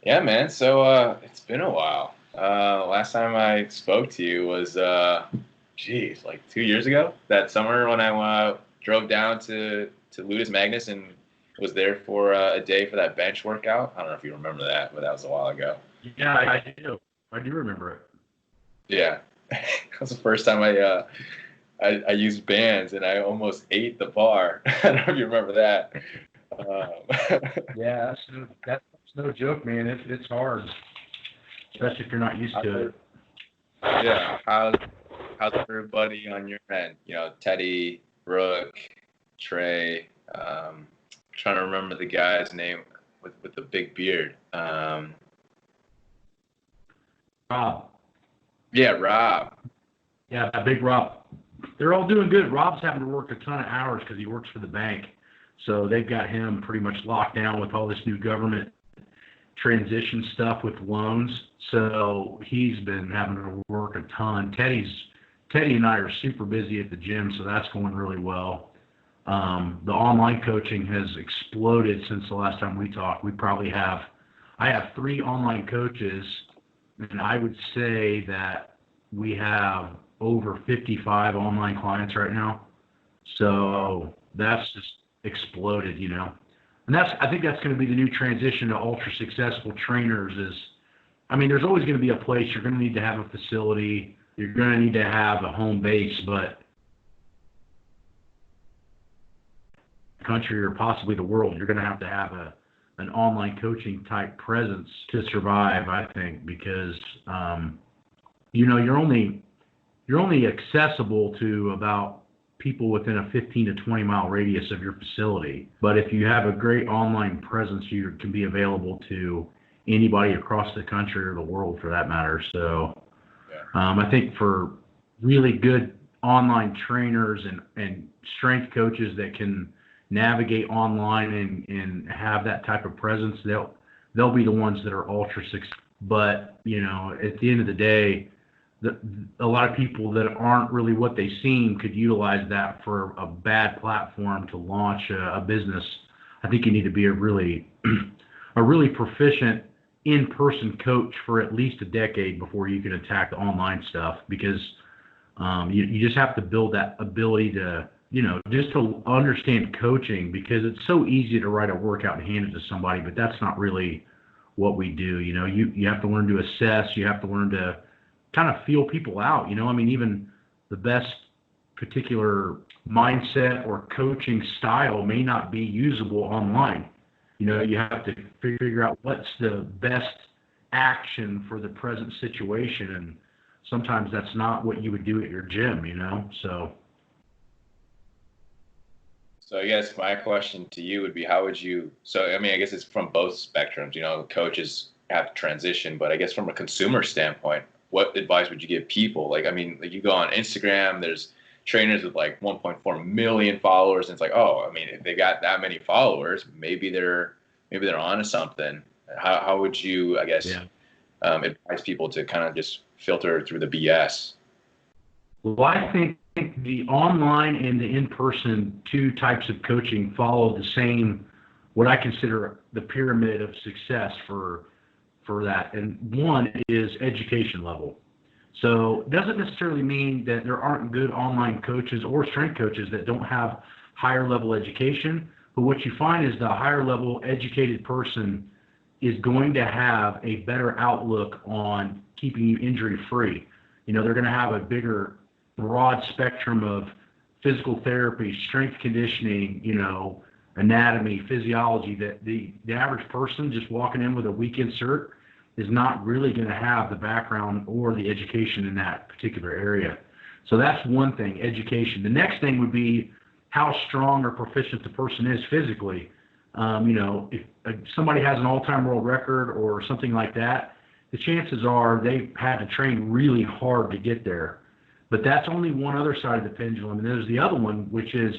Yeah, man. So it's been a while. Last time I spoke to you was, like 2 years ago. That summer when I drove down to Ludus Magnus and was there for a day for that bench workout. I don't know if you remember that, but that was a while ago. Yeah, I do. I do remember it. Yeah, that was the first time I used bands and I almost ate the bar. I don't know if you remember that. Yeah, that's no joke, man. It's hard, especially if you're not used to it. Yeah. How's everybody on your end? Teddy, Brooke, Trey. Trying to remember the guy's name with the big beard. Rob. Yeah, Rob. Yeah, that big Rob. They're all doing good. Rob's having to work a ton of hours because he works for the bank. So they've got him pretty much locked down with all this new government transition stuff with loans. So he's been having to work a ton. Teddy and I are super busy at the gym, so that's going really well. The online coaching has exploded since the last time we talked. I have 3 online coaches, and I would say that we have over 55 online clients right now. So that's just exploded, And I think that's going to be the new transition to ultra successful trainers there's always going to be a place. You're going to need to have a facility. You're going to need to have a home base, but country or possibly the world, you're going to have an online coaching type presence to survive, I think, because, you're only accessible to about people within a 15 to 20 mile radius of your facility. But if you have a great online presence, you can be available to anybody across the country or the world for that matter. So I think for really good online trainers and strength coaches that can navigate online and have that type of presence, they'll be the ones that are ultra successful. But, at the end of the day, a lot of people that aren't really what they seem could utilize that for a bad platform to launch a business. I think you need to be a really proficient in-person coach for at least a decade before you can attack the online stuff, because you just have to build that ability to, just to understand coaching, because it's so easy to write a workout and hand it to somebody, but that's not really what we do. You have to learn to assess. You have to learn to kind of feel people out, even the best particular mindset or coaching style may not be usable online. You have to figure out what's the best action for the present situation. And sometimes that's not what you would do at your gym, so. So I guess my question to you would be, how would you, I guess it's from both spectrums, coaches have to transition, but I guess from a consumer standpoint, what advice would you give people? You go on Instagram, there's trainers with 1.4 million followers, and it's if they got that many followers, maybe they're onto something. How would you, I guess, advise people to kind of just filter through the BS? Well, I think the online and the in-person 2 types of coaching follow the same, what I consider the pyramid of success for that. And one is education level. So it doesn't necessarily mean that there aren't good online coaches or strength coaches that don't have higher level education. But what you find is the higher level educated person is going to have a better outlook on keeping you injury free. They're going to have a bigger, broad spectrum of physical therapy, strength conditioning, anatomy, physiology, that the average person just walking in with a weekend cert is not really going to have the background or the education in that particular area. So that's one thing, education. The next thing would be how strong or proficient the person is physically. If somebody has an all-time world record or something like that, the chances are they've had to train really hard to get there. But that's only one other side of the pendulum. And there's the other one, which is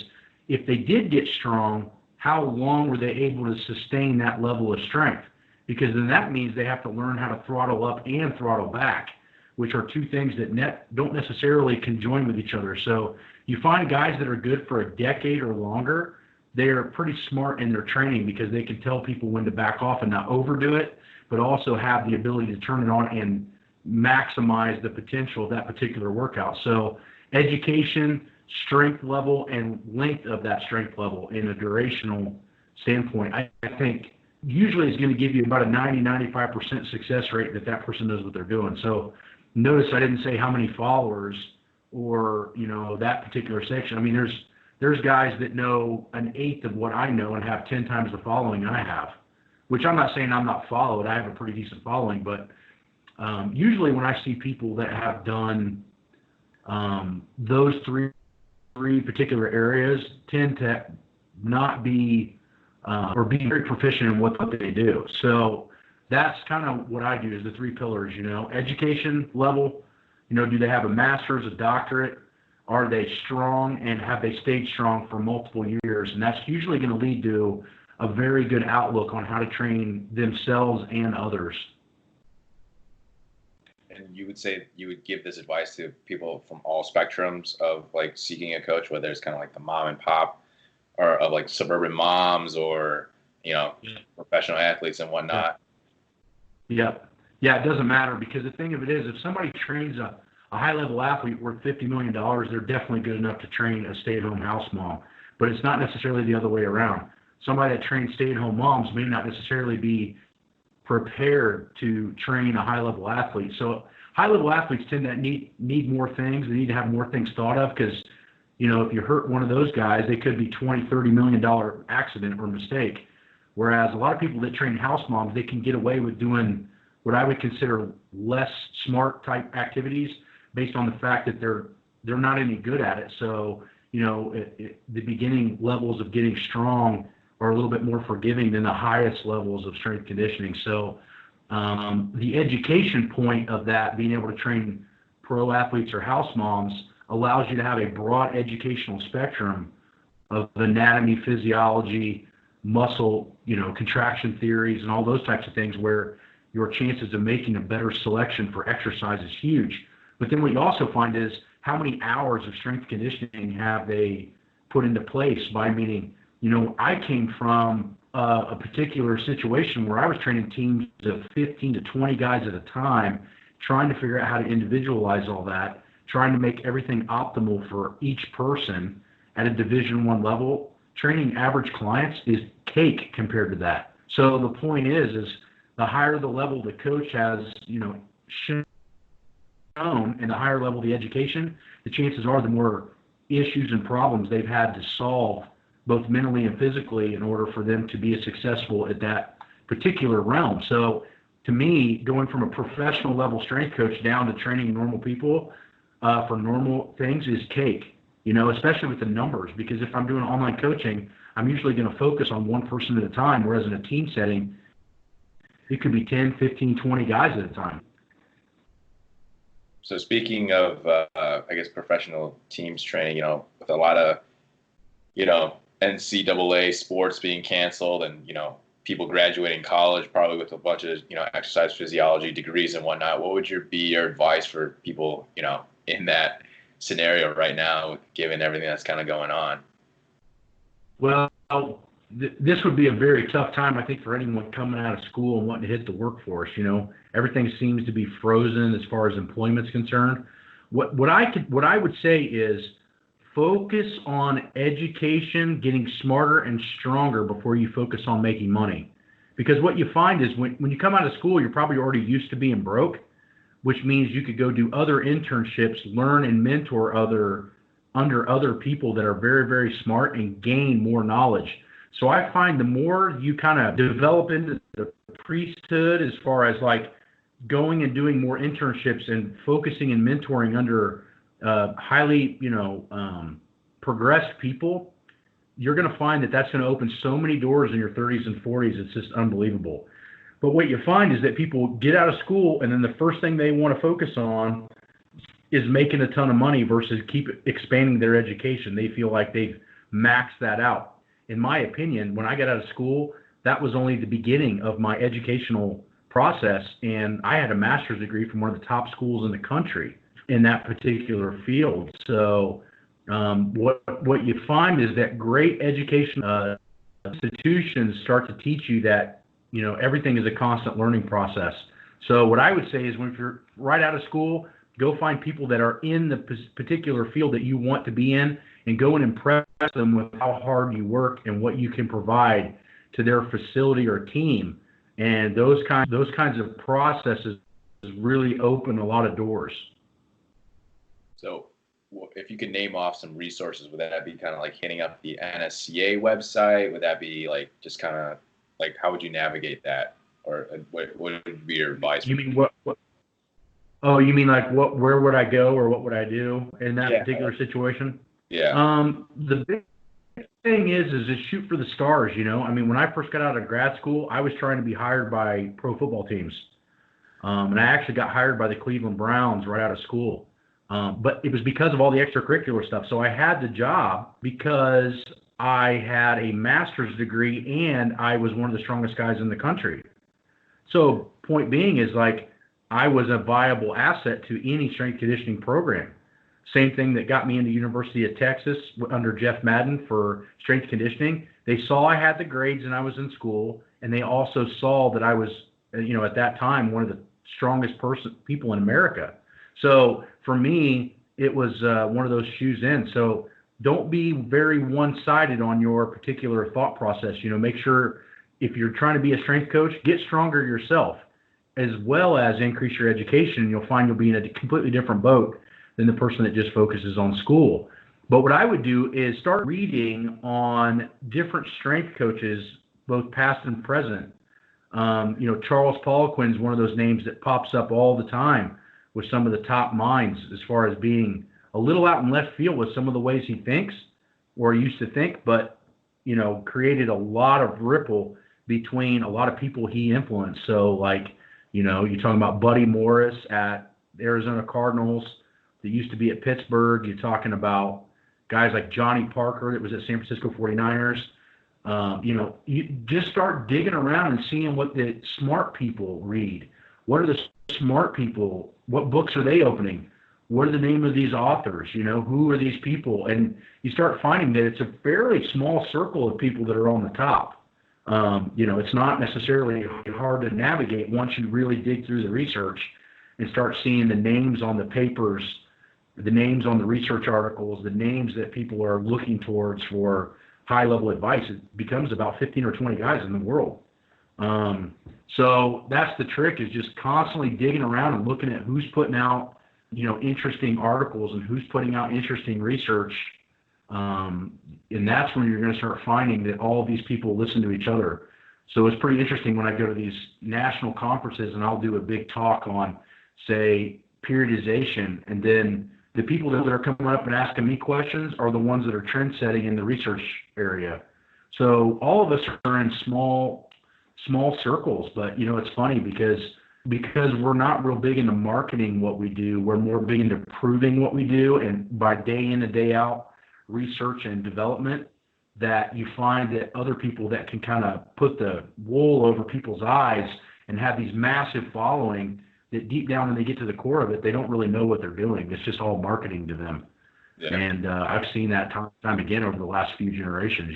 if they did get strong, how long were they able to sustain that level of strength? Because then that means they have to learn how to throttle up and throttle back, which are 2 things that don't necessarily conjoin with each other. So you find guys that are good for a decade or longer, they are pretty smart in their training because they can tell people when to back off and not overdo it, but also have the ability to turn it on and maximize the potential of that particular workout. So education, strength level, and length of that strength level in a durational standpoint, I think usually is going to give you about a 90-95% success rate that person knows what they're doing. So notice I didn't say how many followers or, that particular section. I mean, there's guys that know an eighth of what I know and have 10 times the following I have, which I'm not saying I'm not followed. I have a pretty decent following, but usually when I see people that have done those three particular areas tend to not be or be very proficient in what they do. So that's kind of what I do is the three pillars, education level, do they have a master's, a doctorate? Are they strong and have they stayed strong for multiple years? And that's usually going to lead to a very good outlook on how to train themselves and others. And you would say you would give this advice to people from all spectrums of like seeking a coach, whether it's kind of like the mom and pop or of like suburban moms or, professional athletes and whatnot. Yeah, it doesn't matter because the thing of it is if somebody trains a high-level athlete worth $50 million, they're definitely good enough to train a stay-at-home house mom. But it's not necessarily the other way around. Somebody that trains stay-at-home moms may not necessarily be prepared to train a high-level athlete. So high-level athletes tend to need more things. They need to have more things thought of because, if you hurt one of those guys, they could be $20-30 million accident or mistake. Whereas a lot of people that train house moms, they can get away with doing what I would consider less smart type activities based on the fact that they're not any good at it. So, the beginning levels of getting strong are a little bit more forgiving than the highest levels of strength conditioning. So the education point of that, being able to train pro athletes or house moms, allows you to have a broad educational spectrum of anatomy, physiology, muscle, contraction theories, and all those types of things where your chances of making a better selection for exercise is huge. But then what you also find is how many hours of strength conditioning have they put into place by meaning, I came from a particular situation where I was training teams of 15 to 20 guys at a time, trying to figure out how to individualize all that, trying to make everything optimal for each person at a Division I level. Training average clients is cake compared to that. So the point is the higher the level the coach has, shown, and the higher level the education, the chances are the more issues and problems they've had to solve both mentally and physically in order for them to be successful at that particular realm. So to me, going from a professional level strength coach down to training normal people for normal things is cake, especially with the numbers, because if I'm doing online coaching, I'm usually going to focus on one person at a time, whereas in a team setting, it could be 10, 15, 20 guys at a time. So speaking of, professional teams training, with a lot of, NCAA sports being canceled and, people graduating college probably with a bunch of, exercise physiology degrees and whatnot, what would be your advice for people, in that scenario right now, given everything that's kind of going on? Well, this would be a very tough time, I think, for anyone coming out of school and wanting to hit the workforce. Everything seems to be frozen as far as employment's concerned. What I would say is focus on education, getting smarter and stronger before you focus on making money. Because what you find is when you come out of school, you're probably already used to being broke, which means you could go do other internships, learn and mentor under other people that are very, very smart and gain more knowledge. So I find the more you kind of develop into the priesthood as far as like going and doing more internships and focusing and mentoring under highly, progressed people, you're going to find that that's going to open so many doors in your 30s and 40s. It's just unbelievable. But what you find is that people get out of school and then the first thing they want to focus on is making a ton of money versus keep expanding their education. They feel like they've maxed that out. In my opinion, when I got out of school, that was only the beginning of my educational process. And I had a master's degree from one of the top schools in the country in that particular field. So What you find is that great education institutions start to teach you that, everything is a constant learning process. So what I would say is when you're right out of school, go find people that are in the particular field that you want to be in, and go and impress them with how hard you work and what you can provide to their facility or team. And those kinds of processes really open a lot of doors. So if you could name off some resources, would that be kind of like hitting up the NSCA website? Would that be like just kind of like, how would you navigate that? Or what would be your advice? You mean what? Oh, you mean like where would I go or what would I do in that particular situation? Yeah. The big thing is just shoot for the stars, I mean, when I first got out of grad school, I was trying to be hired by pro football teams. And I actually got hired by the Cleveland Browns right out of school. But it was because of all the extracurricular stuff. So I had the job because I had a master's degree and I was one of the strongest guys in the country. So point being is like I was a viable asset to any strength conditioning program. Same thing that got me into University of Texas under Jeff Madden for strength conditioning. They saw I had the grades and I was in school, and they also saw that I was, at that time, one of the strongest people in America. So for me, it was one of those shoes in. So don't be very one-sided on your particular thought process. Make sure if you're trying to be a strength coach, get stronger yourself, as well as increase your education. You'll find you'll be in a completely different boat than the person that just focuses on school. But what I would do is start reading on different strength coaches, both past and present. Charles Poliquin is one of those names that pops up all the time with some of the top minds as far as being a little out in left field with some of the ways he thinks or used to think, but, created a lot of ripple between a lot of people he influenced. So like, you're talking about Buddy Morris at the Arizona Cardinals, that used to be at Pittsburgh. You're talking about guys like Johnny Parker that was at San Francisco 49ers. You just start digging around and seeing what the smart people read. What are the smart people? What books are they opening? What are the name of these authors? Who are these people? And you start finding that it's a fairly small circle of people that are on the top. It's not necessarily hard to navigate once you really dig through the research and start seeing the names on the papers, the names on the research articles, the names that people are looking towards for high-level advice. It becomes about 15 or 20 guys in the world. So that's the trick, is just constantly digging around and looking at who's putting out, interesting articles and who's putting out interesting research. And that's when you're going to start finding that all of these people listen to each other. So it's pretty interesting when I go to these national conferences and I'll do a big talk on, say, periodization, and then the people that are coming up and asking me questions are the ones that are trend setting in the research area. So all of us are in small circles, but it's funny because we're not real big into marketing what we do. We're more big into proving what we do, and by day in and day out research and development, that you find that other people that can kind of put the wool over people's eyes and have these massive following, that deep down when they get to the core of it, they don't really know what they're doing. It's just all marketing to them. Yeah. And I've seen that time again over the last few generations,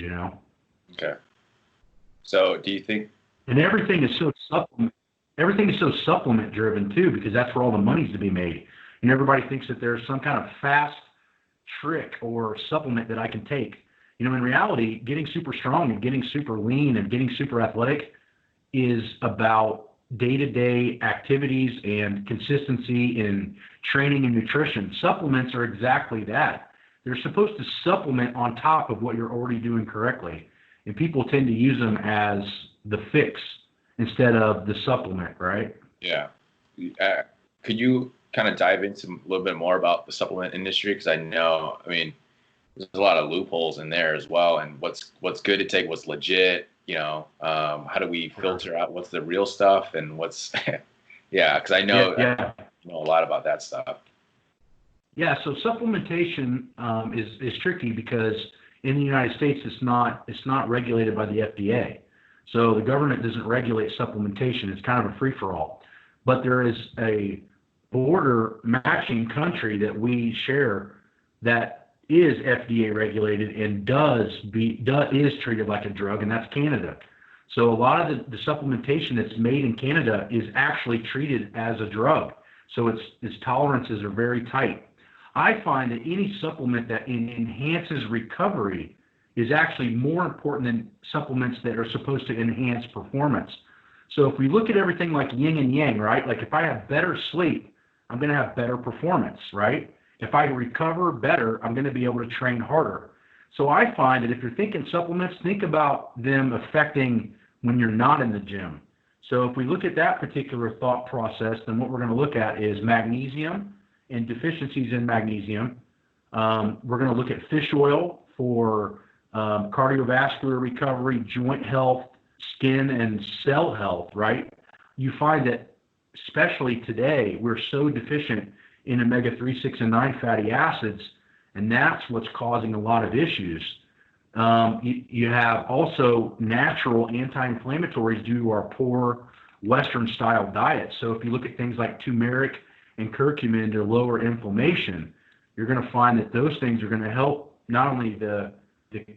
Okay. So do you think... And everything is so supplement driven too, because that's where all the money's to be made. And everybody thinks that there's some kind of fast trick or supplement that I can take. In reality, getting super strong and getting super lean and getting super athletic is about day-to-day activities and consistency in training and nutrition. Supplements are exactly that. They're supposed to supplement on top of what you're already doing correctly. And people tend to use them as the fix instead of the supplement, right? Yeah. Could you kind of dive into a little bit more about the supplement industry? Because there's a lot of loopholes in there as well. And what's good to take, what's legit, how do we filter out what's the real stuff and what's, because I know, I know a lot about that stuff. Yeah, so supplementation is tricky because in the United States it's not regulated by the FDA. So the government doesn't regulate supplementation. It's kind of a free-for-all. But there is a border matching country that we share that is FDA regulated and is treated like a drug, and that's Canada. So a lot of the supplementation that's made in Canada is actually treated as a drug. So its tolerances are very tight. I find that any supplement that enhances recovery is actually more important than supplements that are supposed to enhance performance. So if we look at everything like yin and yang, right? Like if I have better sleep, I'm going to have better performance, right? If I recover better, I'm going to be able to train harder. So I find that if you're thinking supplements, think about them affecting when you're not in the gym. So if we look at that particular thought process, then what we're going to look at is magnesium and deficiencies in magnesium. We're going to look at fish oil for cardiovascular recovery, joint health, skin and cell health, right? You find that especially today, we're so deficient in omega-3, 6, and 9 fatty acids, and that's what's causing a lot of issues. You have also natural anti-inflammatories due to our poor Western-style diet. So if you look at things like turmeric and curcumin to lower inflammation, you're going to find that those things are going to help not only the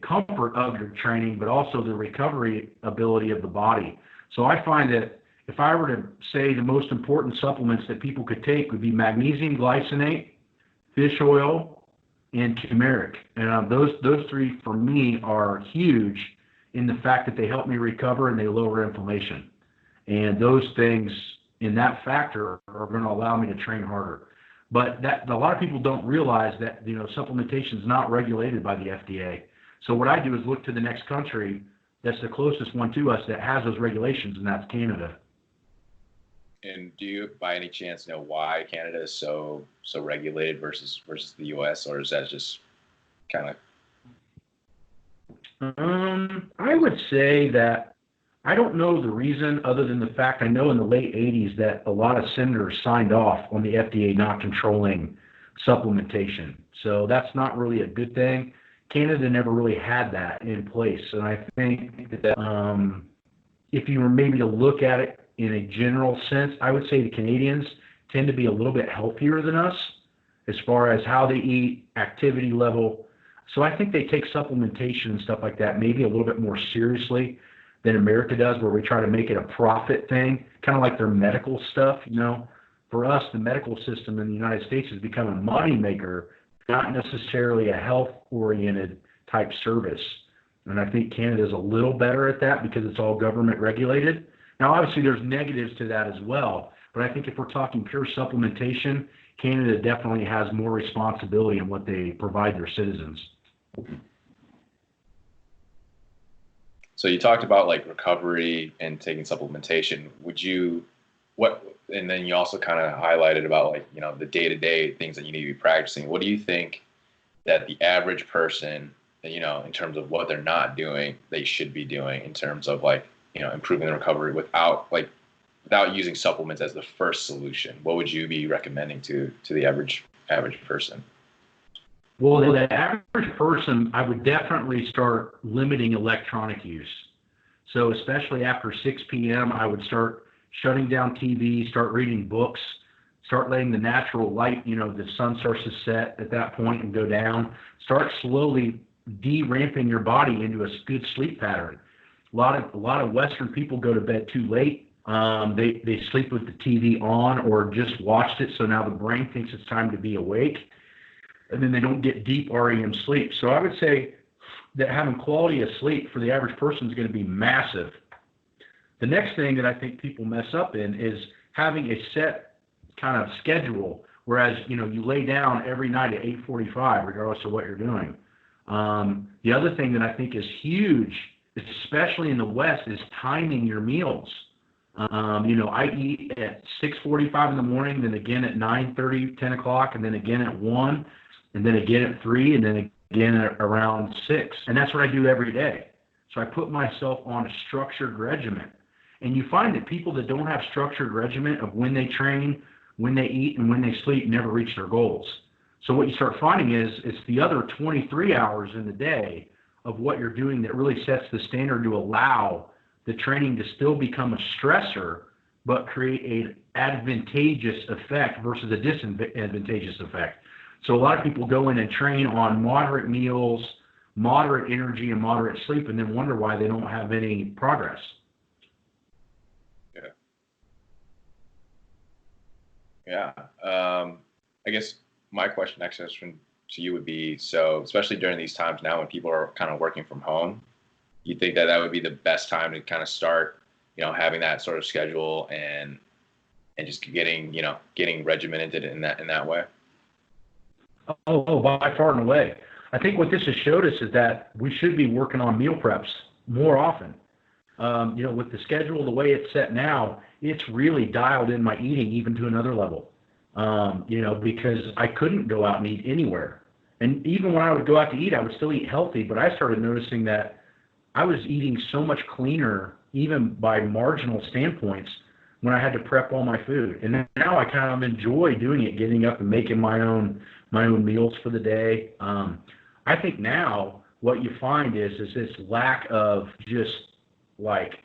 comfort of your training, but also the recovery ability of the body. So I find that if I were to say the most important supplements that people could take would be magnesium glycinate, fish oil, and turmeric. And those three for me are huge in the fact that they help me recover and they lower inflammation. And those things in that factor are going to allow me to train harder. But that a lot of people don't realize that, supplementation is not regulated by the FDA. So what I do is look to the next country that's the closest one to us that has those regulations, and that's Canada. And do you, by any chance, know why Canada is so regulated versus the U.S., or is that just kind of? I would say that I don't know the reason, other than the fact I know in the late 80s that a lot of senators signed off on the FDA not controlling supplementation. So that's not really a good thing. Canada never really had that in place. And I think that if you were maybe to look at it in a general sense, I would say the Canadians tend to be a little bit healthier than us as far as how they eat, activity level. So I think they take supplementation and stuff like that maybe a little bit more seriously than America does, where we try to make it a profit thing, kind of like their medical stuff. For us, the medical system in the United States has become a money maker, not necessarily a health-oriented type service. And I think Canada is a little better at that because it's all government regulated. Now, obviously, there's negatives to that as well. But I think if we're talking pure supplementation, Canada definitely has more responsibility in what they provide their citizens. So you talked about like recovery and taking supplementation. And then you also kind of highlighted about like, the day-to-day things that you need to be practicing. What do you think that the average person, in terms of what they're not doing, they should be doing in terms of like, improving the recovery without using supplements as the first solution? What would you be recommending to the average person? Well, the average person, I would definitely start limiting electronic use. So especially after 6 p.m., I would start shutting down TV, start reading books, start letting the natural light, the sun starts to set at that point and go down. Start slowly de-ramping your body into a good sleep pattern. A lot of Western people go to bed too late. They sleep with the TV on or just watched it, so now the brain thinks it's time to be awake, and then they don't get deep REM sleep. So I would say that having quality of sleep for the average person is going to be massive. The next thing that I think people mess up in is having a set kind of schedule, whereas, you lay down every night at 8:45, regardless of what you're doing. The other thing that I think is huge, especially in the West, is timing your meals. I eat at 6:45 in the morning, then again at 9:30, 10 o'clock, and then again at 1, and then again at 3, and then again at around 6. And that's what I do every day. So I put myself on a structured regimen. And you find that people that don't have structured regimen of when they train, when they eat, and when they sleep never reach their goals. So what you start finding is it's the other 23 hours in the day of what you're doing that really sets the standard to allow the training to still become a stressor, but create an advantageous effect versus a disadvantageous effect. So a lot of people go in and train on moderate meals, moderate energy, and moderate sleep, and then wonder why they don't have any progress. Yeah. Yeah. I guess my question next question to you would be, so especially during these times now when people are kind of working from home, you think that would be the best time to kind of start, having that sort of schedule and just getting regimented in that way? By far and away. I think what this has showed us is that we should be working on meal preps more often. With the schedule, the way it's set now, it's really dialed in my eating even to another level. Because I couldn't go out and eat anywhere. And even when I would go out to eat, I would still eat healthy, but I started noticing that I was eating so much cleaner, even by marginal standpoints, when I had to prep all my food. And now I kind of enjoy doing it, getting up and making my own meals for the day. I think now what you find is this lack of just like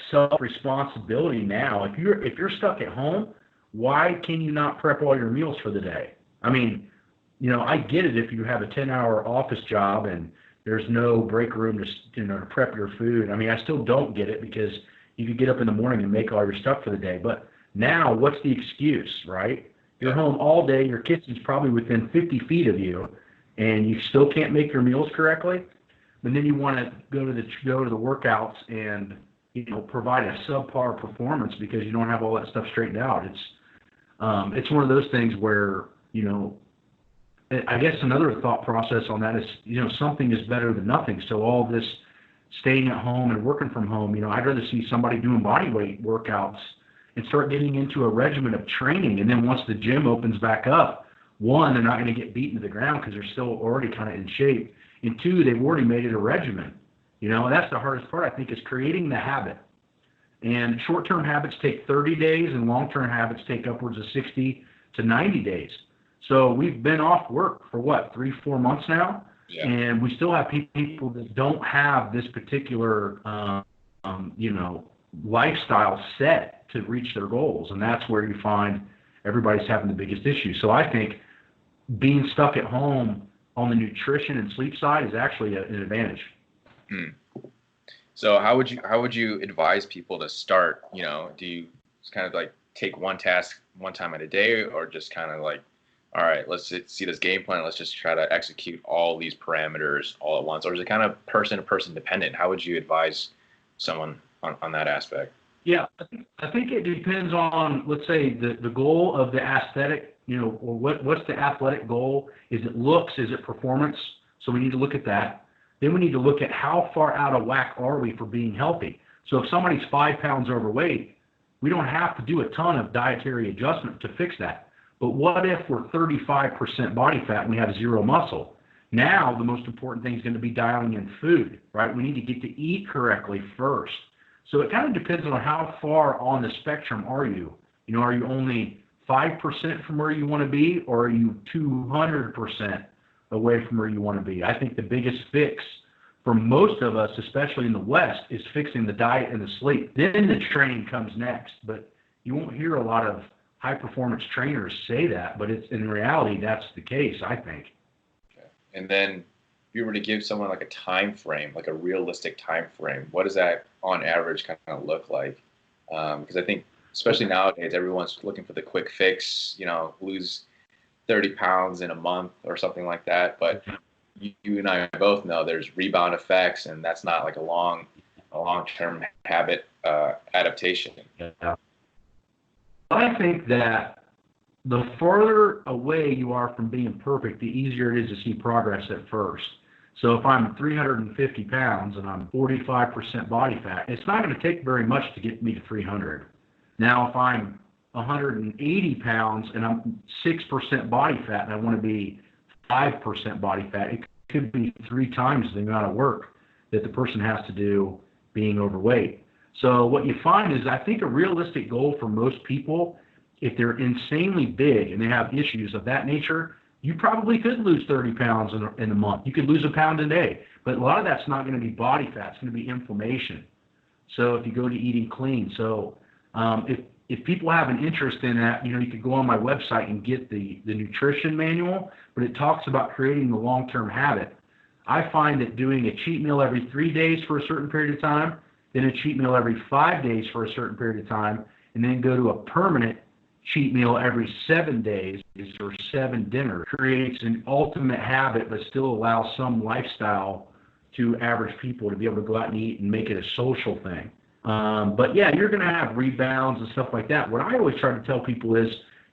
self-responsibility now. If you're stuck at home, why can you not prep all your meals for the day? I mean, I get it if you have a 10-hour office job and there's no break room to prep your food. I mean, I still don't get it because you could get up in the morning and make all your stuff for the day. But now, what's the excuse, right? You're home all day. Your kitchen's probably within 50 feet of you, and you still can't make your meals correctly. But then you want to go to the workouts and provide a subpar performance because you don't have all that stuff straightened out. It's one of those things where I guess another thought process on that is something is better than nothing. So all this staying at home and working from home, I'd rather see somebody doing body weight workouts and start getting into a regimen of training. And then once the gym opens back up, one, they're not going to get beaten to the ground because they're still already kind of in shape. And two, they've already made it a regimen. And that's the hardest part, I think, is creating the habit. And short-term habits take 30 days and long-term habits take upwards of 60 to 90 days. So we've been off work for 3-4 months now? Yeah. And we still have people that don't have this particular, lifestyle set to reach their goals. And that's where you find everybody's having the biggest issue. So I think being stuck at home on the nutrition and sleep side is actually an advantage. So how would you advise people to start? Do you kind of like take one task one time at a day, or just kind of like, all right, let's see this game plan. Let's just try to execute all these parameters all at once. Or is it kind of person to person dependent? How would you advise someone on that aspect? Yeah, I think it depends on, let's say, the goal of the aesthetic, or what's the athletic goal? Is it looks? Is it performance? So we need to look at that. Then we need to look at how far out of whack are we for being healthy. So if somebody's 5 pounds overweight, we don't have to do a ton of dietary adjustment to fix that. But what if we're 35% body fat and we have zero muscle? Now, the most important thing is going to be dialing in food, right? We need to get to eat correctly first. So it kind of depends on how far on the spectrum are you. Are you only 5% from where you want to be, or are you 200% away from where you want to be? I think the biggest fix for most of us, especially in the West, is fixing the diet and the sleep. Then the training comes next. But you won't hear a lot of high-performance trainers say that, but it's in reality, that's the case, I think. Okay. And then if you were to give someone like a time frame, like a realistic time frame, what does that on average kind of look like? Because I think, especially nowadays, everyone's looking for the quick fix, lose 30 pounds in a month or something like that. But you and I both know there's rebound effects, and that's not like a long-term habit adaptation. Yeah. I think that the further away you are from being perfect, the easier it is to see progress at first. So if I'm 350 pounds and I'm 45% body fat, it's not going to take very much to get me to 300. Now, if I'm 180 pounds and I'm 6% body fat and I want to be 5% body fat, it could be 3 times the amount of work that the person has to do being overweight. So what you find is, I think a realistic goal for most people, if they're insanely big and they have issues of that nature, you probably could lose 30 pounds in a month. You could lose a pound a day. But a lot of that's not going to be body fat. It's going to be inflammation. So if you go to eating clean. So if if people have an interest in that, you know, you could go on my website and get the nutrition manual, but it talks about creating the long-term habit. I find that doing a cheat meal every 3 days for a certain period of time, then a cheat meal every 5 days for a certain period of time, and then go to a permanent cheat meal every 7 days or 7 dinners creates an ultimate habit, but still allows some lifestyle to average people to be able to go out and eat and make it a social thing. But yeah, you're going to have rebounds and stuff like that. What I always try to tell people is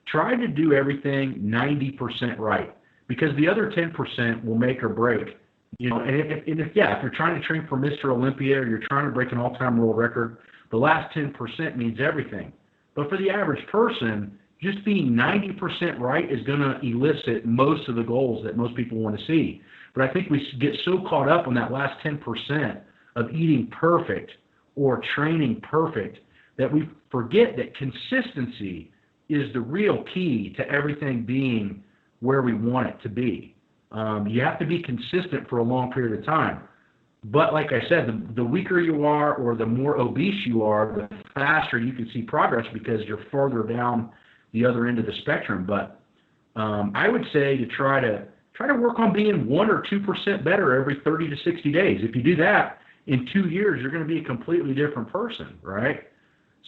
try to do everything 90% right, because the other 10% will make or break. You know, and if you're trying to train for Mr. Olympia or you're trying to break an all-time world record, the last 10% means everything. But for the average person, just being 90% right is going to elicit most of the goals that most people want to see. But I think we get so caught up on that last 10% of eating perfect or training perfect that we forget that consistency is the real key to everything being where we want it to be. You have to be consistent for a long period of time. But like I said, the weaker you are or the more obese you are, the faster you can see progress because you're further down the other end of the spectrum. But I would say to try to work on being 1 or 2% better every 30 to 60 days. If you do that, in 2 years, you're going to be a completely different person, right?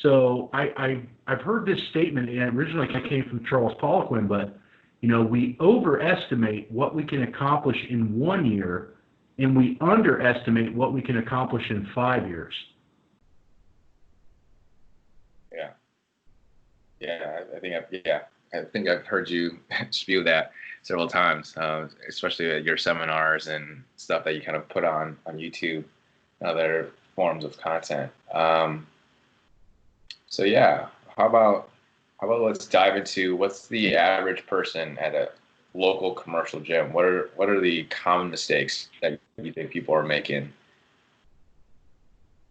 So I've heard this statement, and originally it came from Charles Poliquin, but you know, we overestimate what we can accomplish in 1 year, and we underestimate what we can accomplish in 5 years. Yeah, I think I've heard you spew that several times, especially at your seminars and stuff that you kind of put on YouTube and other forms of content. So yeah, how about let's dive into what's the average person at a local commercial gym? What are the common mistakes that you think people are making?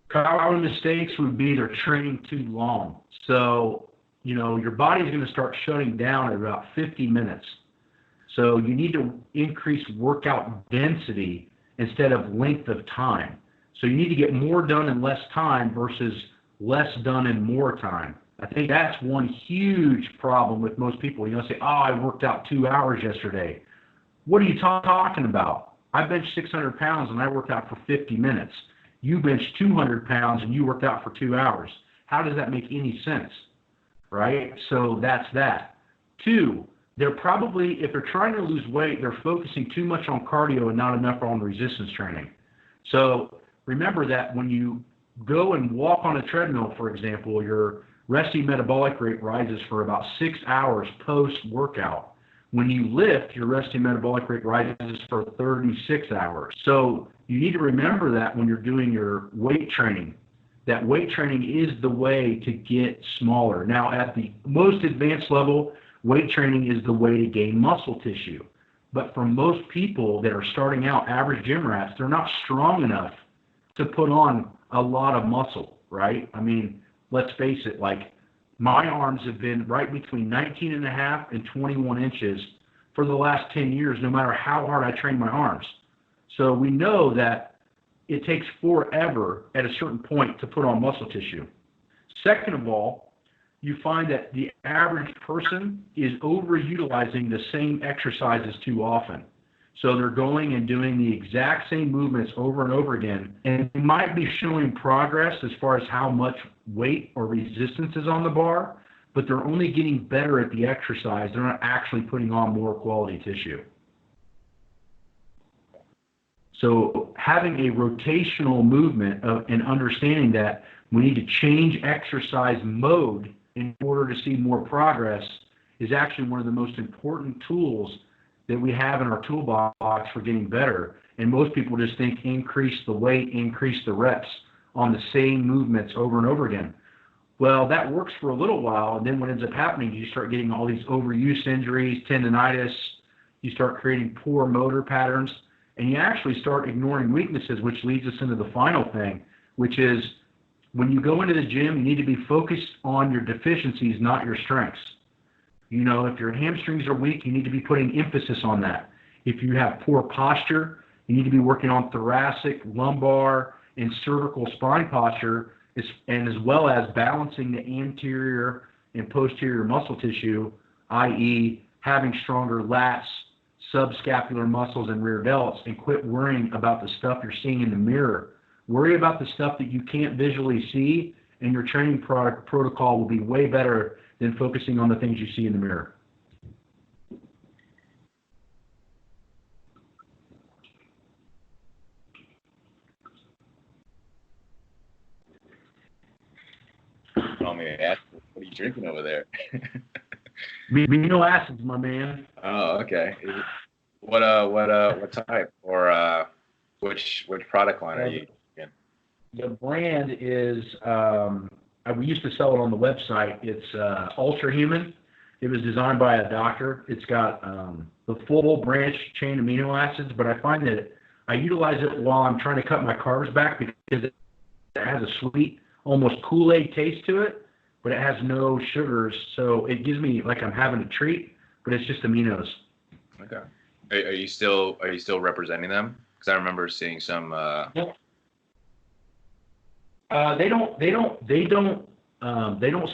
Common mistakes would be they're training too long. So, you know, your body's going to start shutting down at about 50 minutes. So you need to increase workout density instead of length of time. So you need to get more done in less time versus less done in more time. I think that's one huge problem with most people. You know, say, oh, I worked out 2 hours yesterday. What are you talking about? I benched 600 pounds and I worked out for 50 minutes. You benched 200 pounds and you worked out for 2 hours. How does that make any sense? Right? So that's that. 2, they're probably, if they're trying to lose weight, they're focusing too much on cardio and not enough on resistance training. So remember that when you go and walk on a treadmill, for example, your resting metabolic rate rises for about 6 hours post-workout. When you lift, your resting metabolic rate rises for 36 hours. So you need to remember that when you're doing your weight training, that weight training is the way to get smaller. Now, at the most advanced level, weight training is the way to gain muscle tissue. But for most people that are starting out, average gym rats, they're not strong enough to put on a lot of muscle, right? I mean, let's face it, like my arms have been right between 19 and a half and 21 inches for the last 10 years, no matter how hard I train my arms. So we know that it takes forever at a certain point to put on muscle tissue. Second of all, you find that the average person is overutilizing the same exercises too often. So they're going and doing the exact same movements over and over again, and they might be showing progress as far as how much weight or resistance is on the bar, but they're only getting better at the exercise. They're not actually putting on more quality tissue. So having a rotational movement and understanding that we need to change exercise mode in order to see more progress is actually one of the most important tools that we have in our toolbox for getting better. And most people just think increase the weight, increase the reps on the same movements over and over again. Well, that works for a little while, and then what ends up happening is you start getting all these overuse injuries, tendonitis, you start creating poor motor patterns, and you actually start ignoring weaknesses, which leads us into the final thing, which is when you go into the gym, you need to be focused on your deficiencies, not your strengths. You know, if your hamstrings are weak, you need to be putting emphasis on that. If you have poor posture, you need to be working on thoracic, lumbar, and cervical spine posture and as well as balancing the anterior and posterior muscle tissue, i.e. having stronger lats, subscapular muscles, and rear delts, and quit worrying about the stuff you're seeing in the mirror. Worry about the stuff that you can't visually see, and your training protocol will be way better than focusing on the things you see in the mirror. What are you drinking over there? Amino acids, my man. Oh, okay. What type or which product line are you in? The brand is we used to sell it on the website. It's Ultra Human. It was designed by a doctor. It's got the full branch chain amino acids, but I find that I utilize it while I'm trying to cut my carbs back because it has a sweet, almost Kool-Aid taste to it, but it has no sugars, so it gives me like I'm having a treat, but it's just aminos. Okay. Are you still representing them? Because I remember seeing some. They don't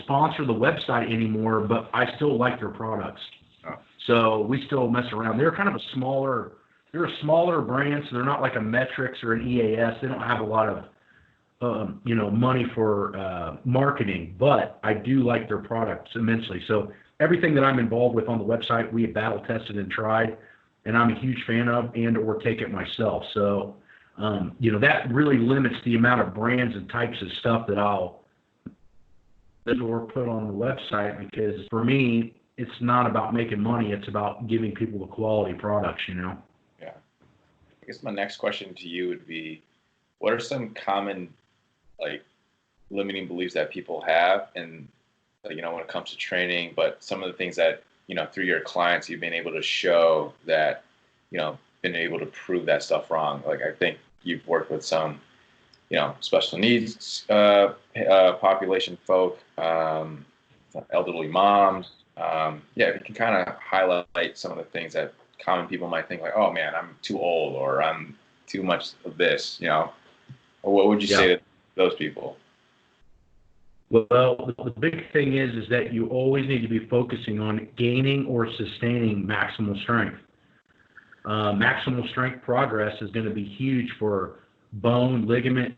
sponsor the website anymore, but I still like their products. Oh. So we still mess around. They're kind of a smaller brand, so they're not like a Metrics or an EAS. They don't have a lot of money for marketing, but I do like their products immensely. So everything that I'm involved with on the website, we have battle tested and tried, and I'm a huge fan of or take it myself. So, that really limits the amount of brands and types of stuff that I'll put on the website, because for me, it's not about making money. It's about giving people the quality products, Yeah. I guess my next question to you would be, what are some common limiting beliefs that people have, and when it comes to training, but some of the things that through your clients you've been able to show that been able to prove that stuff wrong. Like, I think you've worked with some special needs population folk, elderly moms. If you can kind of highlight some of the things that common people might think, like, oh man, I'm too old, or I'm too much of this, or what would you say to those people? Well, the big thing is that you always need to be focusing on gaining or sustaining maximal strength. Maximal strength progress is going to be huge for bone, ligament,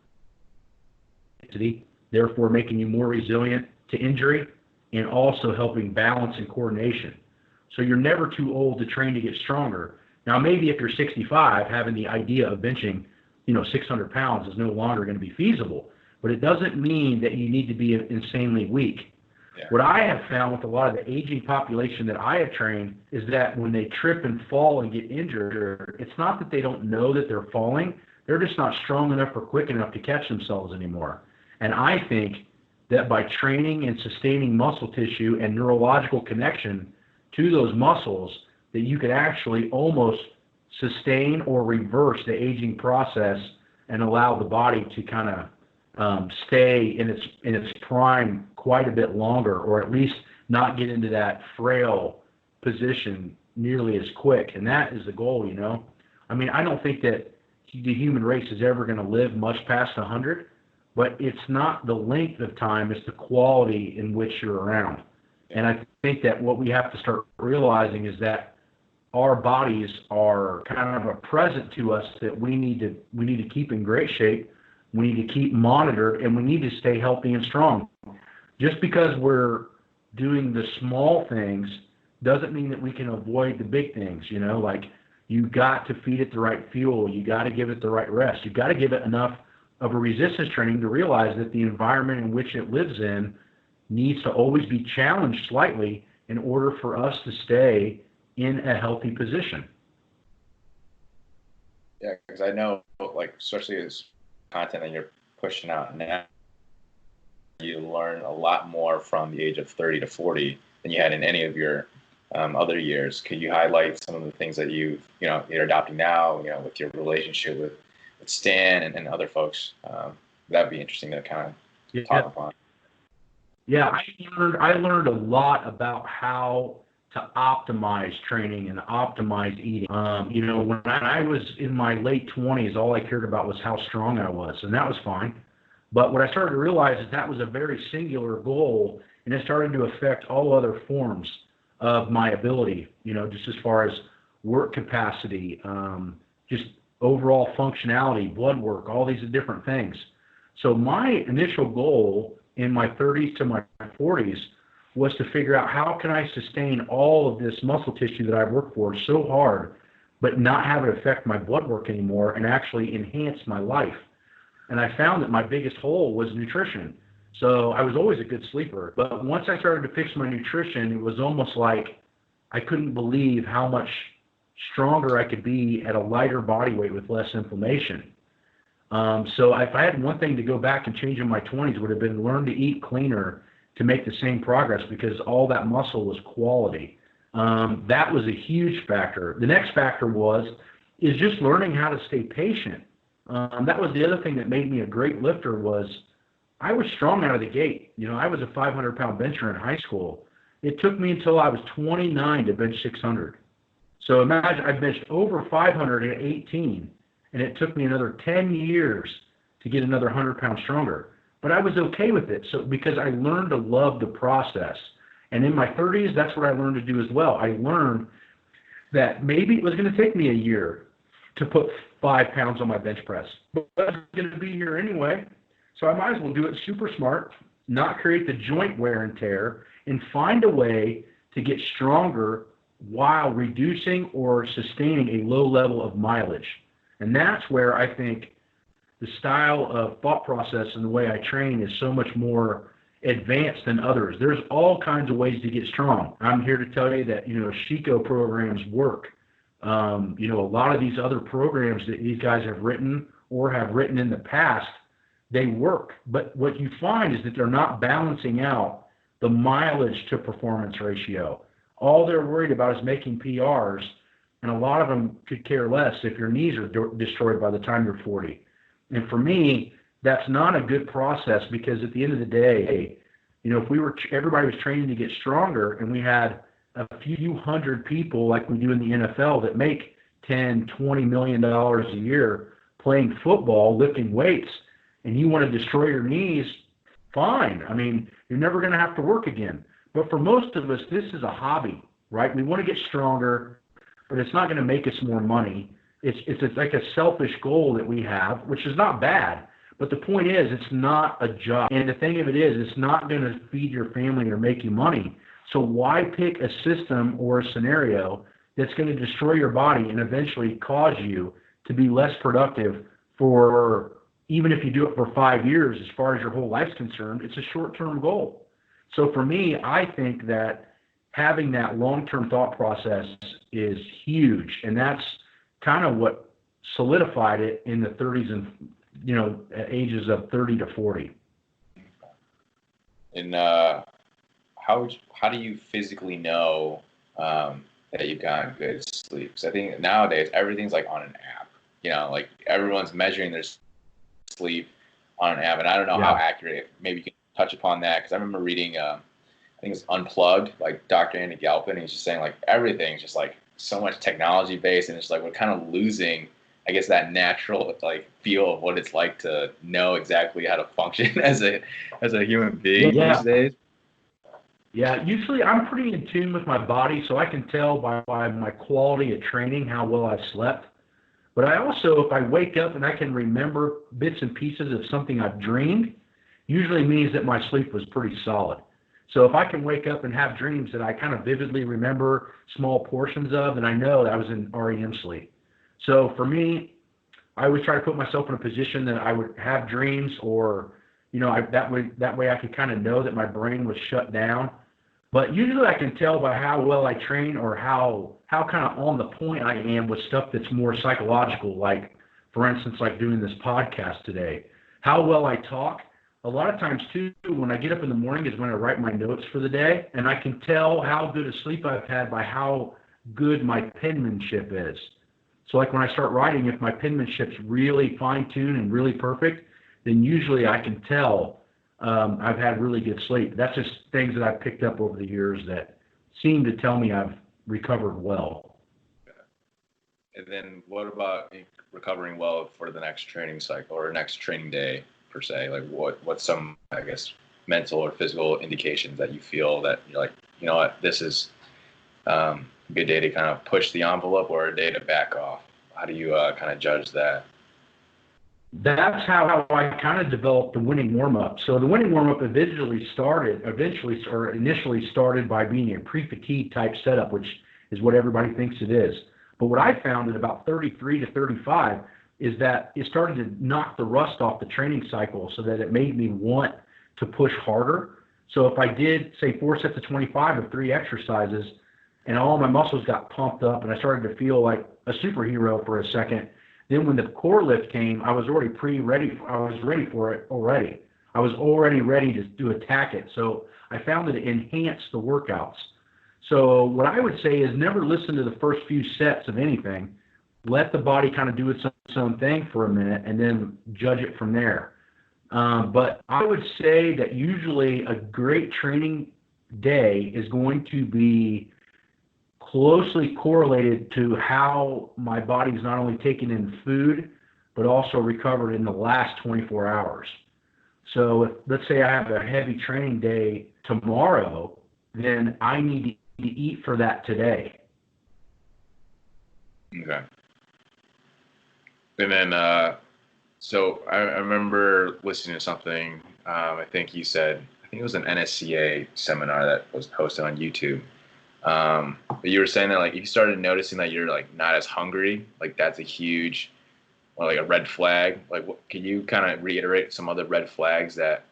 therefore making you more resilient to injury and also helping balance and coordination. So you're never too old to train to get stronger. Now, maybe if you're 65, having the idea of benching 600 pounds is no longer going to be feasible, but it doesn't mean that you need to be insanely weak. Yeah. What I have found with a lot of the aging population that I have trained is that when they trip and fall and get injured, it's not that they don't know that they're falling. They're just not strong enough or quick enough to catch themselves anymore. And I think that by training and sustaining muscle tissue and neurological connection to those muscles, that you could actually almost sustain or reverse the aging process and allow the body to kind of stay in its prime quite a bit longer, or at least not get into that frail position nearly as quick. And that is the goal, I mean, I don't think that the human race is ever going to live much past 100, but it's not the length of time, it's the quality in which you're around. And I think that what we have to start realizing is that our bodies are kind of a present to us that we need to keep in great shape. We need to keep monitored, and we need to stay healthy and strong. Just because we're doing the small things doesn't mean that we can avoid the big things, like you got to feed it the right fuel. You got to give it the right rest. You got to give it enough of a resistance training to realize that the environment in which it lives in needs to always be challenged slightly in order for us to stay in a healthy position. Yeah, because I know, especially as content that you're pushing out now, you learn a lot more from the age of 30 to 40 than you had in any of your other years. Could you highlight some of the things that you're adopting now, with your relationship with Stan and other folks? That'd be interesting to kind of talk upon. Yeah, I learned a lot about how to optimize training and optimize eating. When I was in my late 20s, all I cared about was how strong I was, and that was fine. But what I started to realize is that was a very singular goal, and it started to affect all other forms of my ability, just as far as work capacity, just overall functionality, blood work, all these different things. So my initial goal in my 30s to my 40s was to figure out how can I sustain all of this muscle tissue that I've worked for so hard, but not have it affect my blood work anymore and actually enhance my life. And I found that my biggest hole was nutrition. So I was always a good sleeper, but once I started to fix my nutrition, it was almost like I couldn't believe how much stronger I could be at a lighter body weight with less inflammation. So if I had one thing to go back and change in my 20s, would have been learn to eat cleaner to make the same progress, because all that muscle was quality. That was a huge factor. The next factor is just learning how to stay patient. That was the other thing that made me a great lifter. Was I was strong out of the gate. I was a 500-pound bencher in high school. It took me until I was 29 to bench 600. So imagine I benched over 500 at 18, and it took me another 10 years to get another 100 pounds stronger. But I was okay with it, so because I learned to love the process. And in my 30s, that's what I learned to do as well. I learned that maybe it was going to take me a year to put 5 pounds on my bench press, but I was going to be here anyway. So I might as well do it super smart, not create the joint wear and tear, and find a way to get stronger while reducing or sustaining a low level of mileage. And that's where I think the style of thought process and the way I train is so much more advanced than others. There's all kinds of ways to get strong. I'm here to tell you that, Chico programs work. A lot of these other programs that these guys have written or have written in the past, they work. But what you find is that they're not balancing out the mileage to performance ratio. All they're worried about is making PRs, and a lot of them could care less if your knees are destroyed by the time you're 40. And for me, that's not a good process, because at the end of the day, if everybody was training to get stronger, and we had a few hundred people like we do in the NFL that make $10, $20 million a year playing football, lifting weights, and you want to destroy your knees, fine. I mean, you're never going to have to work again. But for most of us, this is a hobby, right? We want to get stronger, but it's not going to make us more money. It's like a selfish goal that we have, which is not bad. But the point is, it's not a job. And the thing of it is, it's not going to feed your family or make you money. So why pick a system or a scenario that's going to destroy your body and eventually cause you to be less productive for, even if you do it for 5 years, as far as your whole life's concerned, it's a short-term goal. So for me, I think that having that long-term thought process is huge. And that's kind of what solidified it in the 30s and, at ages of 30 to 40. And how do you physically know that you've gotten good sleep? Because I think nowadays everything's like on an app. Like everyone's measuring their sleep on an app, and I don't know how accurate. Maybe you can touch upon that, because I remember reading, I think it's Unplugged, like Dr. Andy Galpin. He's just saying like everything's just like so much technology based, and it's like we're kind of losing, I guess, that natural like feel of what it's like to know exactly how to function as a human being these days. Yeah, usually I'm pretty in tune with my body, so I can tell by my quality of training how well I've slept. But I also, if I wake up and I can remember bits and pieces of something I've dreamed, usually means that my sleep was pretty solid. So if I can wake up and have dreams that I kind of vividly remember small portions of, then I know that I was in REM sleep. So for me, I always try to put myself in a position that I would have dreams, or, that way I could kind of know that my brain was shut down. But usually I can tell by how well I train, or how kind of on the point I am with stuff that's more psychological, like, for instance, like doing this podcast today. How well I talk. A lot of times, too, when I get up in the morning is when I write my notes for the day, and I can tell how good a sleep I've had by how good my penmanship is. So like when I start writing, if my penmanship's really fine-tuned and really perfect, then usually I can tell I've had really good sleep. That's just things that I've picked up over the years that seem to tell me I've recovered well. And then what about recovering well for the next training cycle or next training day? per se? Like what's some, I guess, mental or physical indications that you feel that you're like, you know what, this is a good day to kind of push the envelope or a day to back off? How do you kind of judge that? That's how I kind of developed the winning warm-up. So the winning warm-up initially started by being a pre-fatigue type setup, which is what everybody thinks it is. But what I found at about 33 to 35 is that it started to knock the rust off the training cycle so that it made me want to push harder. So if I did, say, 4 sets of 25 of 3 exercises and all my muscles got pumped up and I started to feel like a superhero for a second, then when the core lift came, I was already ready. I was ready for it already. I was already ready to attack it. So I found that it enhanced the workouts. So what I would say is never listen to the first few sets of anything. Let the body kind of do its own thing for a minute and then judge it from there. But I would say that usually a great training day is going to be closely correlated to how my body's not only taken in food, but also recovered in the last 24 hours. So if, let's say I have a heavy training day tomorrow, then I need to eat for that today. Okay. And then, so I remember listening to something, I think you said, I think it was an NSCA seminar that was posted on YouTube. But you were saying that like if you started noticing that you're like not as hungry, like that's a huge, or like a red flag. Like, can you kind of reiterate some other red flags that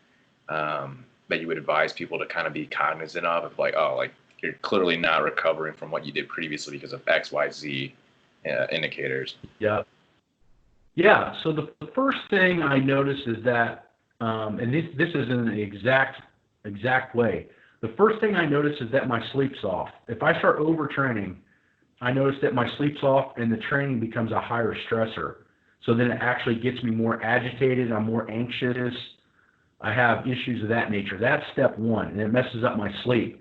that you would advise people to kind of be cognizant of like, oh, like you're clearly not recovering from what you did previously because of X, Y, Z indicators? Yeah. Yeah. So the first thing I noticed is that, and this is in the exact way. The first thing I notice is that my sleep's off. If I start overtraining, I notice that my sleep's off and the training becomes a higher stressor. So then it actually gets me more agitated. I'm more anxious. I have issues of that nature. That's step one, and it messes up my sleep.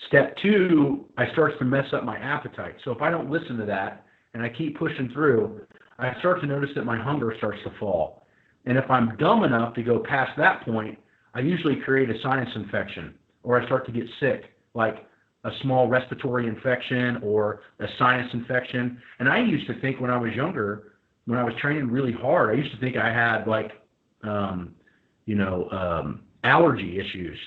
Step two, I start to mess up my appetite. So if I don't listen to that and I keep pushing through, I start to notice that my hunger starts to fall. And if I'm dumb enough to go past that point, I usually create a sinus infection, or I start to get sick, like a small respiratory infection or a sinus infection. And I used to think when I was younger, when I was training really hard, I used to think I had like, allergy issues.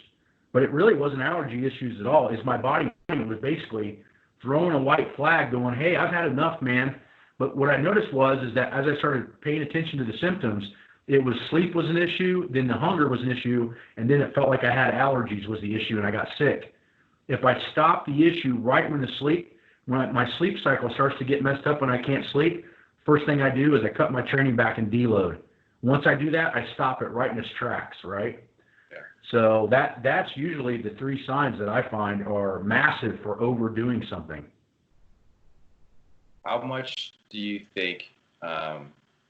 But it really wasn't allergy issues at all. It's my body was basically throwing a white flag going, hey, I've had enough, man. But what I noticed is that as I started paying attention to the symptoms, it was sleep was an issue, then the hunger was an issue, and then it felt like I had allergies was the issue, and I got sick. If I stop the issue right when my sleep cycle starts to get messed up when I can't sleep, first thing I do is I cut my training back and deload. Once I do that, I stop it right in its tracks, right? Yeah. So that's usually the 3 signs that I find are massive for overdoing something. How much do you think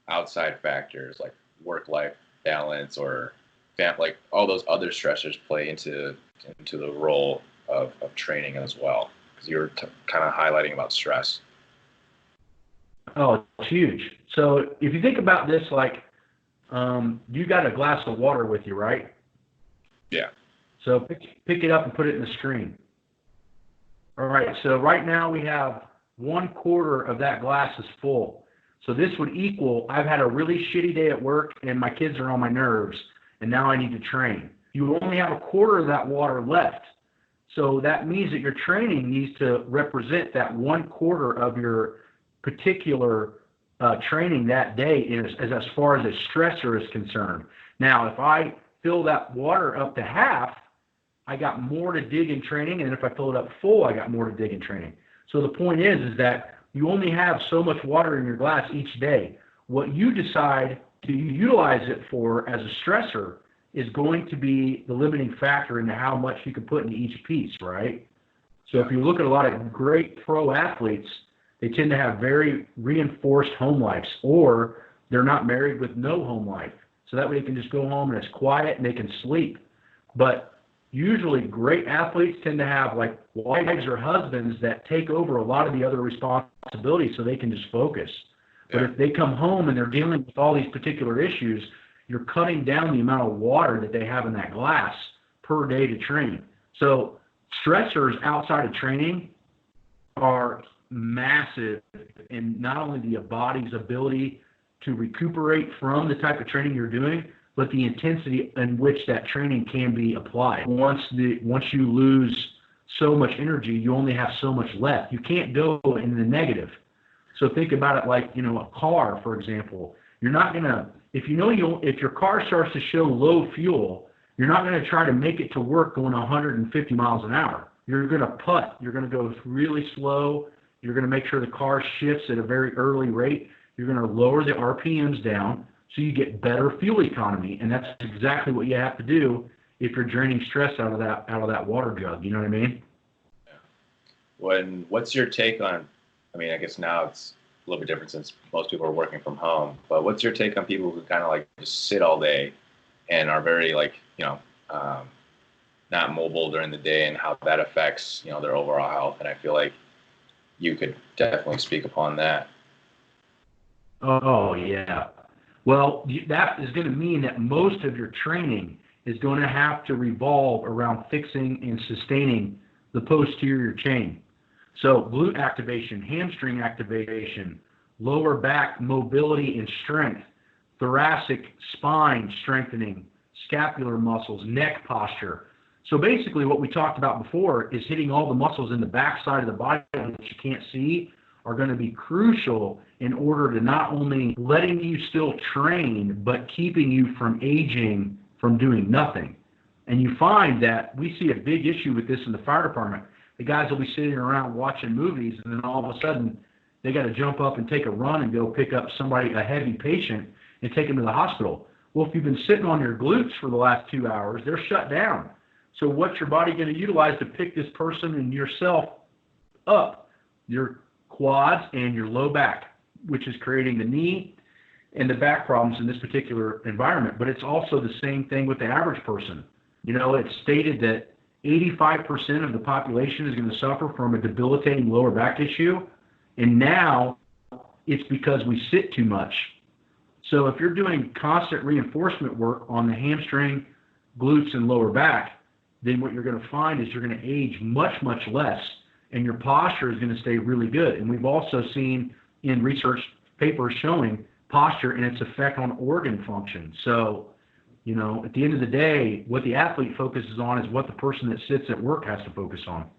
outside factors like work-life balance or like all those other stressors play into the role of training as well? Because you're kind of highlighting about stress. Oh, it's huge. So if you think about this, like you got a glass of water with you, right? Yeah. So pick it up and put it in the screen. All right. So right now we have 1/4 of that glass is full. So this would equal, I've had a really shitty day at work and my kids are on my nerves and now I need to train. You only have 1/4 of that water left. So that means that your training needs to represent that 1/4 of your particular training that day as far as a stressor is concerned. Now, if I fill that water up to half, I got more to dig in training. And if I fill it up full, I got more to dig in training. So the point is that you only have so much water in your glass each day. What you decide to utilize it for as a stressor is going to be the limiting factor into how much you can put into each piece, right? So if you look at a lot of great pro athletes, they tend to have very reinforced home lives, or they're not married with no home life. So that way they can just go home and it's quiet and they can sleep. But usually great athletes tend to have like wives or husbands that take over a lot of the other responsibilities so they can just focus. Yeah. But if they come home and they're dealing with all these particular issues, you're cutting down the amount of water that they have in that glass per day to train. So stressors outside of training are massive in not only the body's ability to recuperate from the type of training you're doing, but the intensity in which that training can be applied. Once you lose so much energy, you only have so much left. You can't go in the negative. So think about it like, a car, for example. You're not going to, if your car starts to show low fuel, you're not going to try to make it to work going 150 miles an hour. You're going to putt. You're going to go really slow. You're going to make sure the car shifts at a very early rate. You're going to lower the RPMs down so you get better fuel economy. And that's exactly what you have to do if you're draining stress out of that water jug. You know what I mean? What's your take on, I guess now it's a little bit different since most people are working from home, but what's your take on people who kind of like just sit all day and are very not mobile during the day, and how that affects, their overall health? And I feel like you could definitely speak upon that. Oh, yeah. Well, that is going to mean that most of your training is going to have to revolve around fixing and sustaining the posterior chain. So glute activation, hamstring activation, lower back mobility and strength, thoracic spine strengthening, scapular muscles, neck posture. So basically what we talked about before is hitting all the muscles in the back side of the body that you can't see are going to be crucial in order to not only letting you still train, but keeping you from aging, from doing nothing. And you find that we see a big issue with this in the fire department. The guys will be sitting around watching movies, and then all of a sudden they got to jump up and take a run and go pick up a heavy patient, and take them to the hospital. Well, if you've been sitting on your glutes for the last 2 hours, they're shut down. So what's your body going to utilize to pick this person and yourself up? Your quads and your low back, which is creating the knee and the back problems in this particular environment. But it's also the same thing with the average person. It's stated that 85% of the population is going to suffer from a debilitating lower back issue. And now it's because we sit too much. So if you're doing constant reinforcement work on the hamstring, glutes, and lower back, then what you're going to find is you're going to age much, much less, and your posture is going to stay really good. And we've also seen in research papers showing posture and its effect on organ function. So, at the end of the day, what the athlete focuses on is what the person that sits at work has to focus on.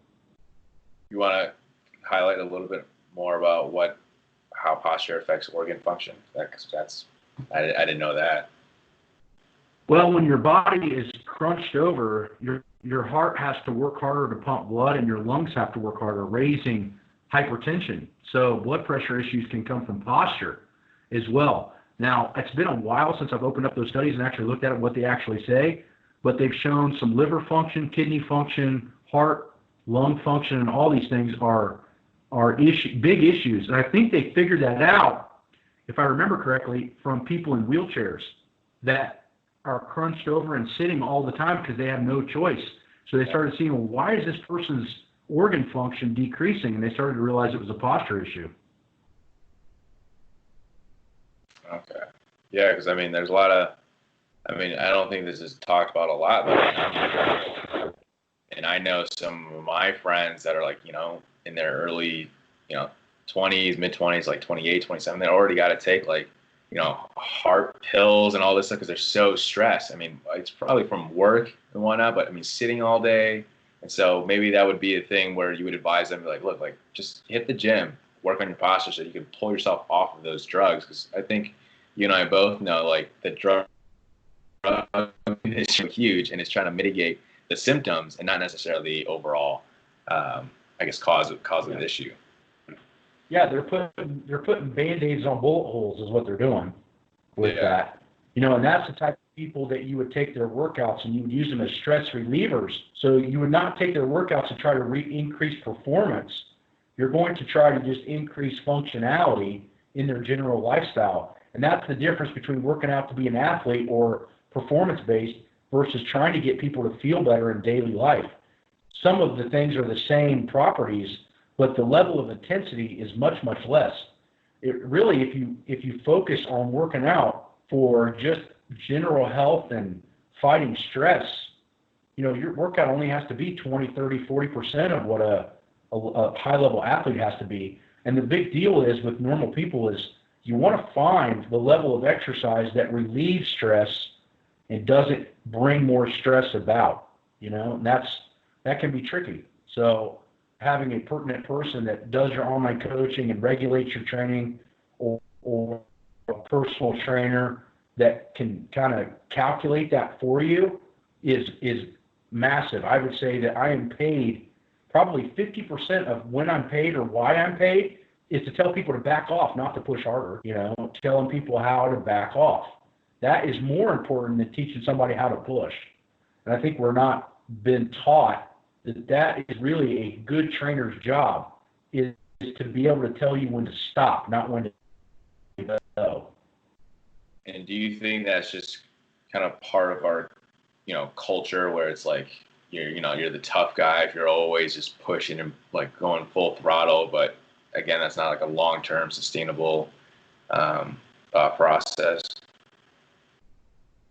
You want to highlight a little bit more about how posture affects organ function? I didn't know that. Well, when your body is crunched over, your heart has to work harder to pump blood, and your lungs have to work harder, raising hypertension. So blood pressure issues can come from posture as well. Now, it's been a while since I've opened up those studies and actually looked at what they actually say, but they've shown some liver function, kidney function, heart, lung function, and all these things are big issues. And I think they figured that out, if I remember correctly, from people in wheelchairs that are crunched over and sitting all the time because they have no choice. So they started seeing, well, why is this person's organ function decreasing? And they started to realize it was a posture issue. Okay. Yeah, because there's a lot of, I don't think this is talked about a lot, but and I know some of my friends that are in their early, 20s, mid-20s, like 28, 27, they already got to take heart pills and all this stuff because they're so stressed. It's probably from work and whatnot, but sitting all day. And so maybe that would be a thing where you would advise them, look, just hit the gym, work on your posture so you can pull yourself off of those drugs. Because I think you and I both know, the drug is huge, and it's trying to mitigate the symptoms and not necessarily the overall, cause of the issue. Yeah, they're putting Band-Aids on bullet holes is what they're doing with that. And that's the type of people that you would take their workouts and you would use them as stress relievers. So you would not take their workouts to try to increase performance. You're going to try to just increase functionality in their general lifestyle. And that's the difference between working out to be an athlete or performance-based versus trying to get people to feel better in daily life. Some of the things are the same properties, but the level of intensity is much, much less. It really, if you focus on working out for just general health and fighting stress, your workout only has to be 20, 30, 40% of what a high-level athlete has to be. And the big deal is with normal people is you want to find the level of exercise that relieves stress and doesn't bring more stress about, and that can be tricky. So having a pertinent person that does your online coaching and regulates your training, or a personal trainer that can kind of calculate that for you is massive. I would say that I am paid probably 50% of when I'm paid or why I'm paid is to tell people to back off, not to push harder, telling people how to back off. That is more important than teaching somebody how to push. And I think we're not been taught that is really a good trainer's job, is to be able to tell you when to stop, not when to go. And do you think that's just kind of part of our, culture where it's like you're the tough guy if you're always just pushing and like going full throttle, but again, that's not like a long-term sustainable process.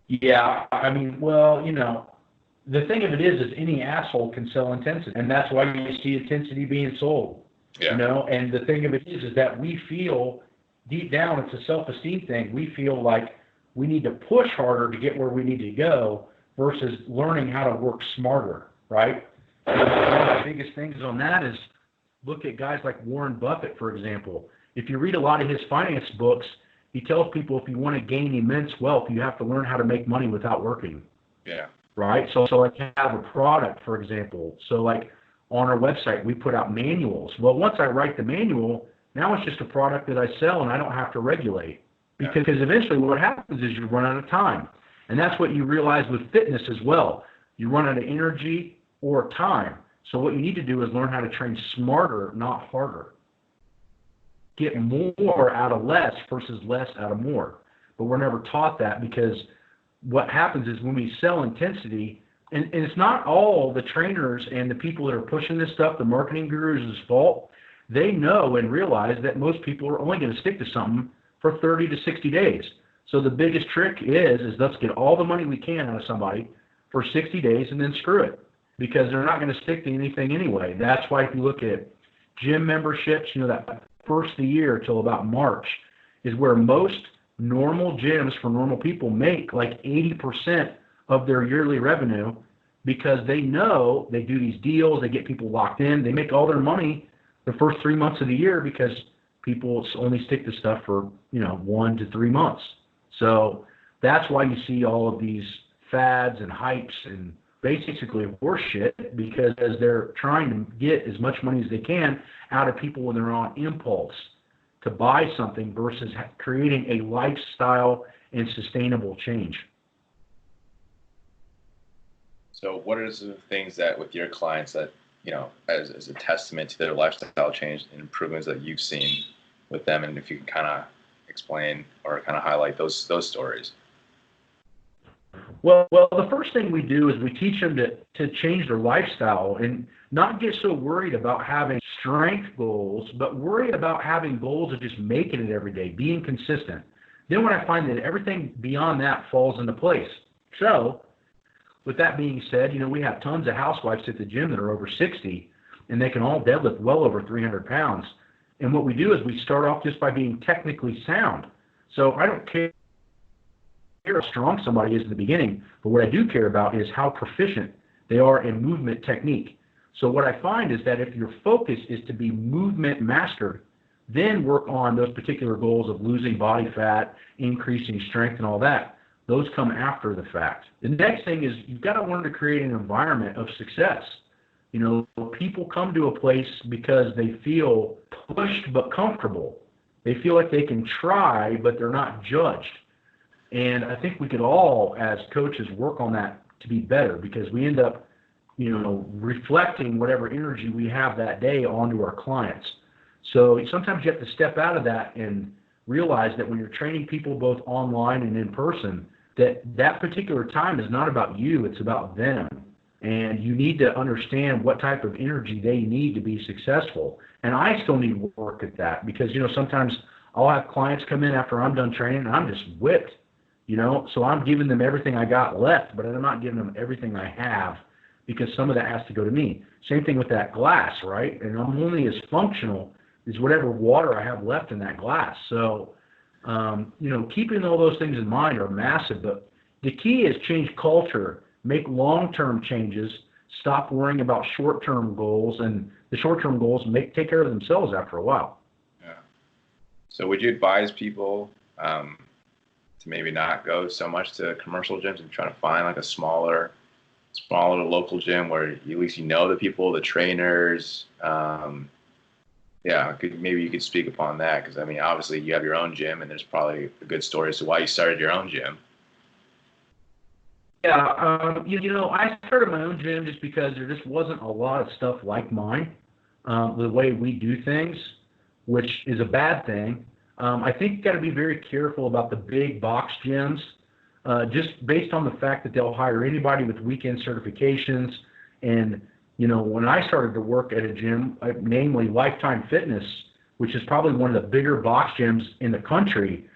Yeah, I mean, well, the thing of it is any asshole can sell intensity, and that's why you see intensity being sold. Yeah. And the thing of it is that we feel deep down, it's a self-esteem thing. We feel like we need to push harder to get where we need to go versus learning how to work smarter, right? And one of the biggest things on that is look at guys like Warren Buffett, for example. If you read a lot of his finance books, he tells people if you want to gain immense wealth, you have to learn how to make money without working. Yeah. Right? So like have a product, for example. So like on our website, we put out manuals. Well, once I write the manual, now it's just a product that I sell and I don't have to regulate. Because eventually what happens is you run out of time. And that's what you realize with fitness as well. You run out of energy or time. So what you need to do is learn how to train smarter, not harder. Get more out of less versus less out of more. But we're never taught that, because what happens is when we sell intensity, and it's not all the trainers and the people that are pushing this stuff, the marketing gurus' fault. They know and realize that most people are only going to stick to something for 30 to 60 days. So the biggest trick is let's get all the money we can out of somebody for 60 days and then screw it, because they're not going to stick to anything anyway. That's why if you look at gym memberships, that first of the year till about March is where most normal gyms for normal people make like 80% of their yearly revenue, because they know they do these deals, they get people locked in, they make all their money the first 3 months of the year because people only stick to stuff for 1 to 3 months. So that's why you see all of these fads and hypes and basically horse shit, because they're trying to get as much money as they can out of people when they're on impulse to buy something versus creating a lifestyle and sustainable change. So what are some things that with your clients that, as a testament to their lifestyle change and improvements that you've seen with them, and if you can kind of explain or kind of highlight those stories? Well, the first thing we do is we teach them to change their lifestyle and not get so worried about having strength goals, but worry about having goals of just making it every day, being consistent. Then when I find that everything beyond that falls into place. So with that being said, we have tons of housewives at the gym that are over 60, and they can all deadlift well over 300 pounds. And what we do is we start off just by being technically sound. So I don't care how strong somebody is in the beginning, but what I do care about is how proficient they are in movement technique. So what I find is that if your focus is to be movement mastered, then work on those particular goals of losing body fat, increasing strength, and all that. Those come after the fact. The next thing is you've got to learn to create an environment of success. People come to a place because they feel pushed but comfortable. They feel like they can try, but they're not judged. And I think we could all, as coaches, work on that to be better, because we end up, reflecting whatever energy we have that day onto our clients. So sometimes you have to step out of that and realize that when you're training people both online and in person, that particular time is not about you, it's about them. And you need to understand what type of energy they need to be successful. And I still need to work at that, because, sometimes I'll have clients come in after I'm done training and I'm just whipped. So I'm giving them everything I got left, but I'm not giving them everything I have because some of that has to go to me. Same thing with that glass, right? And I'm only as functional as whatever water I have left in that glass. So, keeping all those things in mind are massive, but the key is change culture, make long-term changes, stop worrying about short-term goals, and the short-term goals take care of themselves after a while. Yeah. So would you advise people to maybe not go so much to commercial gyms and try to find like a smaller local gym where at least the people, the trainers? Maybe you could speak upon that, because I mean, obviously you have your own gym, and there's probably a good story as to why you started your own gym. Yeah, I started my own gym just because there just wasn't a lot of stuff like mine, the way we do things, which is a bad thing. I think you got to be very careful about the big box gyms, just based on the fact that they'll hire anybody with weekend certifications. And, when I started to work at a gym, namely Lifetime Fitness, which is probably one of the bigger box gyms in the country,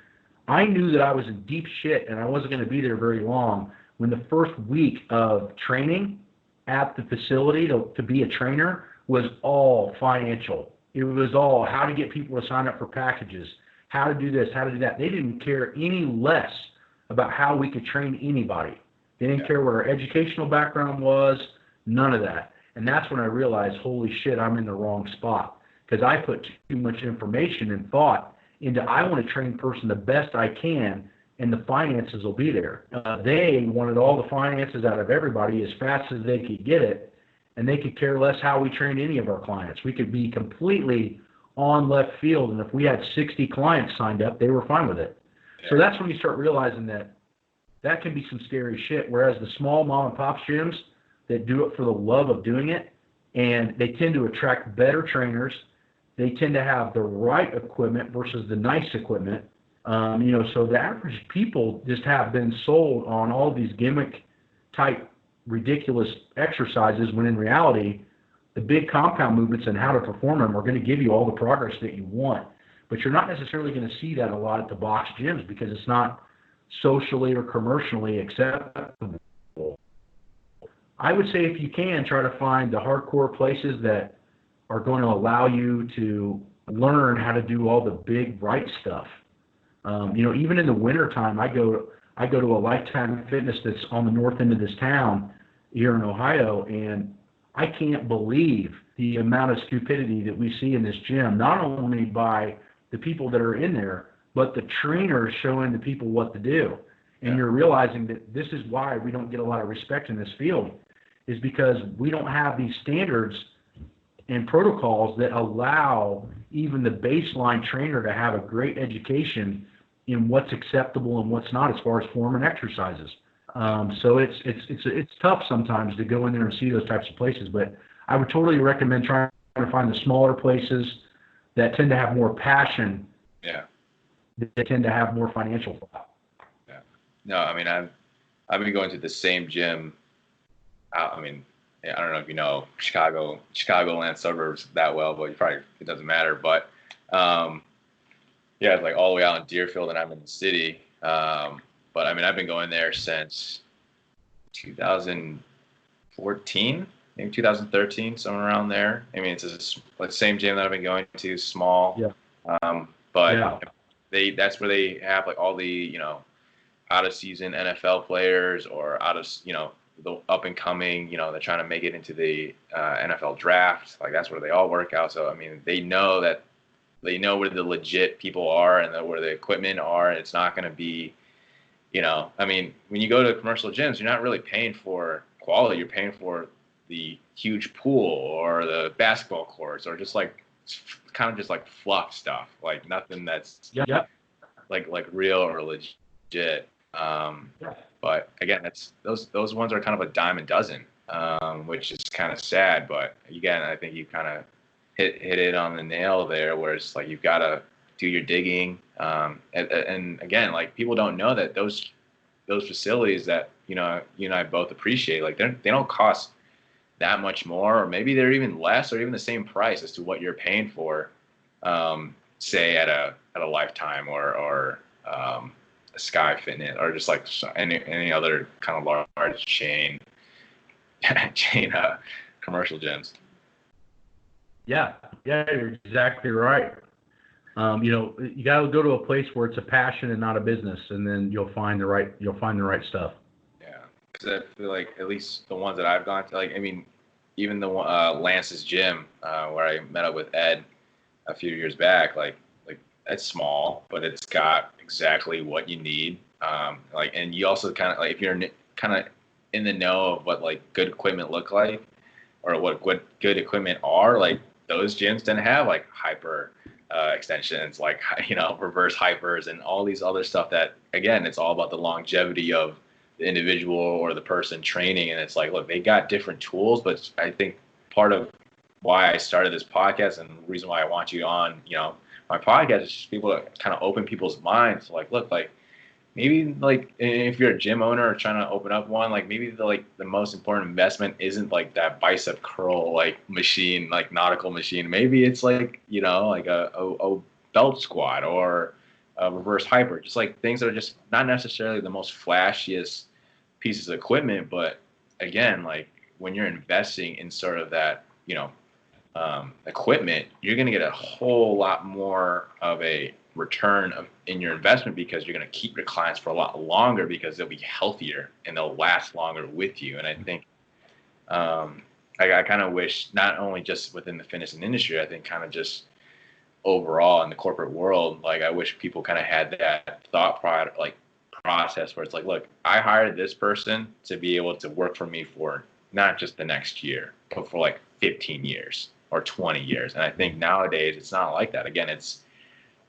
I knew that I was in deep shit and I wasn't going to be there very long when the first week of training at the facility to be a trainer was all financial. It was all how to get people to sign up for packages, how to do this, how to do that. They didn't care any less about how we could train anybody. They didn't care what our educational background was, none of that. And that's when I realized, holy shit, I'm in the wrong spot, because I put too much information and thought into I want to train a person the best I can, and the finances will be there. They wanted all the finances out of everybody as fast as they could get it, and they could care less how we trained any of our clients. We could be completely on left field, and if we had 60 clients signed up, they were fine with it. So that's when you start realizing that can be some scary shit, whereas the small mom and pop gyms that do it for the love of doing it, and they tend to attract better trainers, they tend to have the right equipment versus the nice equipment. So the average people just have been sold on all these gimmick type ridiculous exercises, when in reality, the big compound movements and how to perform them are going to give you all the progress that you want. But you're not necessarily going to see that a lot at the box gyms because it's not socially or commercially acceptable. I would say if you can, try to find the hardcore places that are going to allow you to learn how to do all the big right stuff. Even in the wintertime, I go to a Lifetime Fitness that's on the north end of this town here in Ohio, and I can't believe the amount of stupidity that we see in this gym, not only by the people that are in there, but the trainers showing the people what to do. And you're realizing that this is why we don't get a lot of respect in this field, is because we don't have these standards and protocols that allow even the baseline trainer to have a great education in what's acceptable and what's not as far as form and exercises. So it's tough sometimes to go in there and see those types of places, but I would totally recommend trying to find the smaller places that tend to have more passion. Yeah. That tend to have more financial thought. Yeah. No, I mean, I've been going to the same gym. I mean, I don't know if you know Chicagoland suburbs that well, but it doesn't matter. But it's like all the way out in Deerfield, and I'm in the city. But I mean, I've been going there since 2014, maybe 2013, somewhere around there. I mean, it's the same gym that I've been going to, small. Yeah. That's where they have like all the out of season NFL players, or out of the up and coming, they're trying to make it into the NFL draft. Like that's where they all work out. So I mean, they know where the legit people are and where the equipment are, and it's not going to be, I mean, when you go to commercial gyms, you're not really paying for quality. You're paying for the huge pool or the basketball courts, or just like kind of just like fluff stuff, like nothing that's like real or legit. But again, those ones are kind of a dime a dozen, which is kind of sad. But again, I think you kind of hit it on the nail there, where it's like you've got to do your digging. And again, like people don't know that those facilities that you and I both appreciate, like they don't cost that much more, or maybe they're even less, or even the same price as to what you're paying for, say at a Lifetime or a Sky Fitness or just like any other kind of large chain commercial gyms. Yeah, you're exactly right. You got to go to a place where it's a passion and not a business, and then you'll find the right stuff. Yeah, because I feel like at least the ones that I've gone to, like I mean, even the Lance's gym where I met up with Ed a few years back, like it's small, but it's got exactly what you need. And you also kind of like if you're kind of in the know of what like good equipment look like or what good equipment are, like those gyms tend to have like hyper extensions, like reverse hypers and all these other stuff that again it's all about the longevity of the individual or the person training. And it's like, look, they got different tools, but I think part of why I started this podcast and the reason why I want you on my podcast is just people to kind of open people's minds. Like, look, like maybe like if you're a gym owner or trying to open up one, like maybe the most important investment isn't like that bicep curl like machine, like nautical machine. Maybe it's like like a belt squat or a reverse hyper, just like things that are just not necessarily the most flashiest pieces of equipment, but again, like when you're investing in sort of that equipment, you're going to get a whole lot more of a return in your investment because you're going to keep your clients for a lot longer because they'll be healthier and they'll last longer with you. And I think I kind of wish not only just within the fitness and industry, I think kind of just overall in the corporate world, like I wish people kind of had that thought process where it's like, look, I hired this person to be able to work for me for not just the next year, but for like 15 years or 20 years. And I think nowadays it's not like that. Again, it's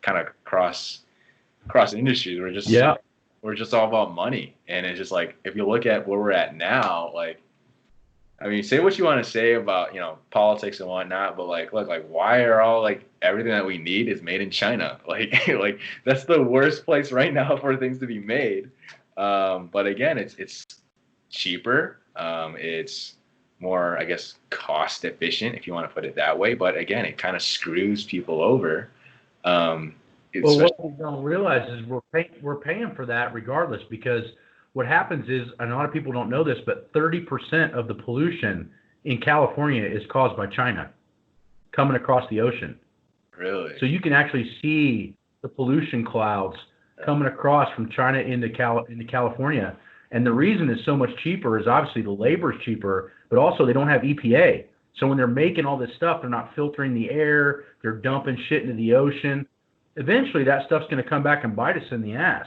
kind of cross industries. We're just all about money. And it's just like, if you look at where we're at now, like, I mean, say what you want to say about, politics and whatnot, but like, look, like why are all like everything that we need is made in China? Like, like that's the worst place right now for things to be made. But again, it's cheaper. It's more, I guess, cost efficient if you want to put it that way. But again, it kind of screws people over. Well, what we don't realize is we're paying for that regardless, because what happens is, and a lot of people don't know this, but 30% of the pollution in California is caused by China coming across the ocean. Really? So you can actually see the pollution clouds coming across from China into California. And the reason it's so much cheaper is obviously the labor is cheaper, but also they don't have EPA. So when they're making all this stuff, they're not filtering the air, they're dumping shit into the ocean. Eventually that stuff's going to come back and bite us in the ass.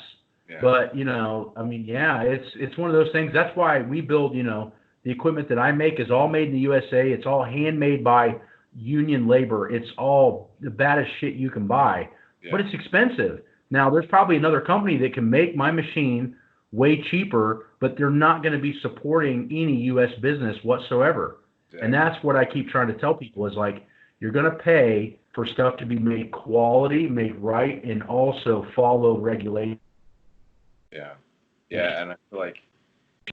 Yeah. But, I mean, yeah, it's one of those things. That's why we build, the equipment that I make is all made in the USA. It's all handmade by union labor. It's all the baddest shit you can buy, but it's expensive. Now, there's probably another company that can make my machine way cheaper, but they're not going to be supporting any U.S. business whatsoever. Yeah. And that's what I keep trying to tell people is like, you're going to pay for stuff to be made quality, made right, and also follow regulations. Yeah. Yeah. And I feel like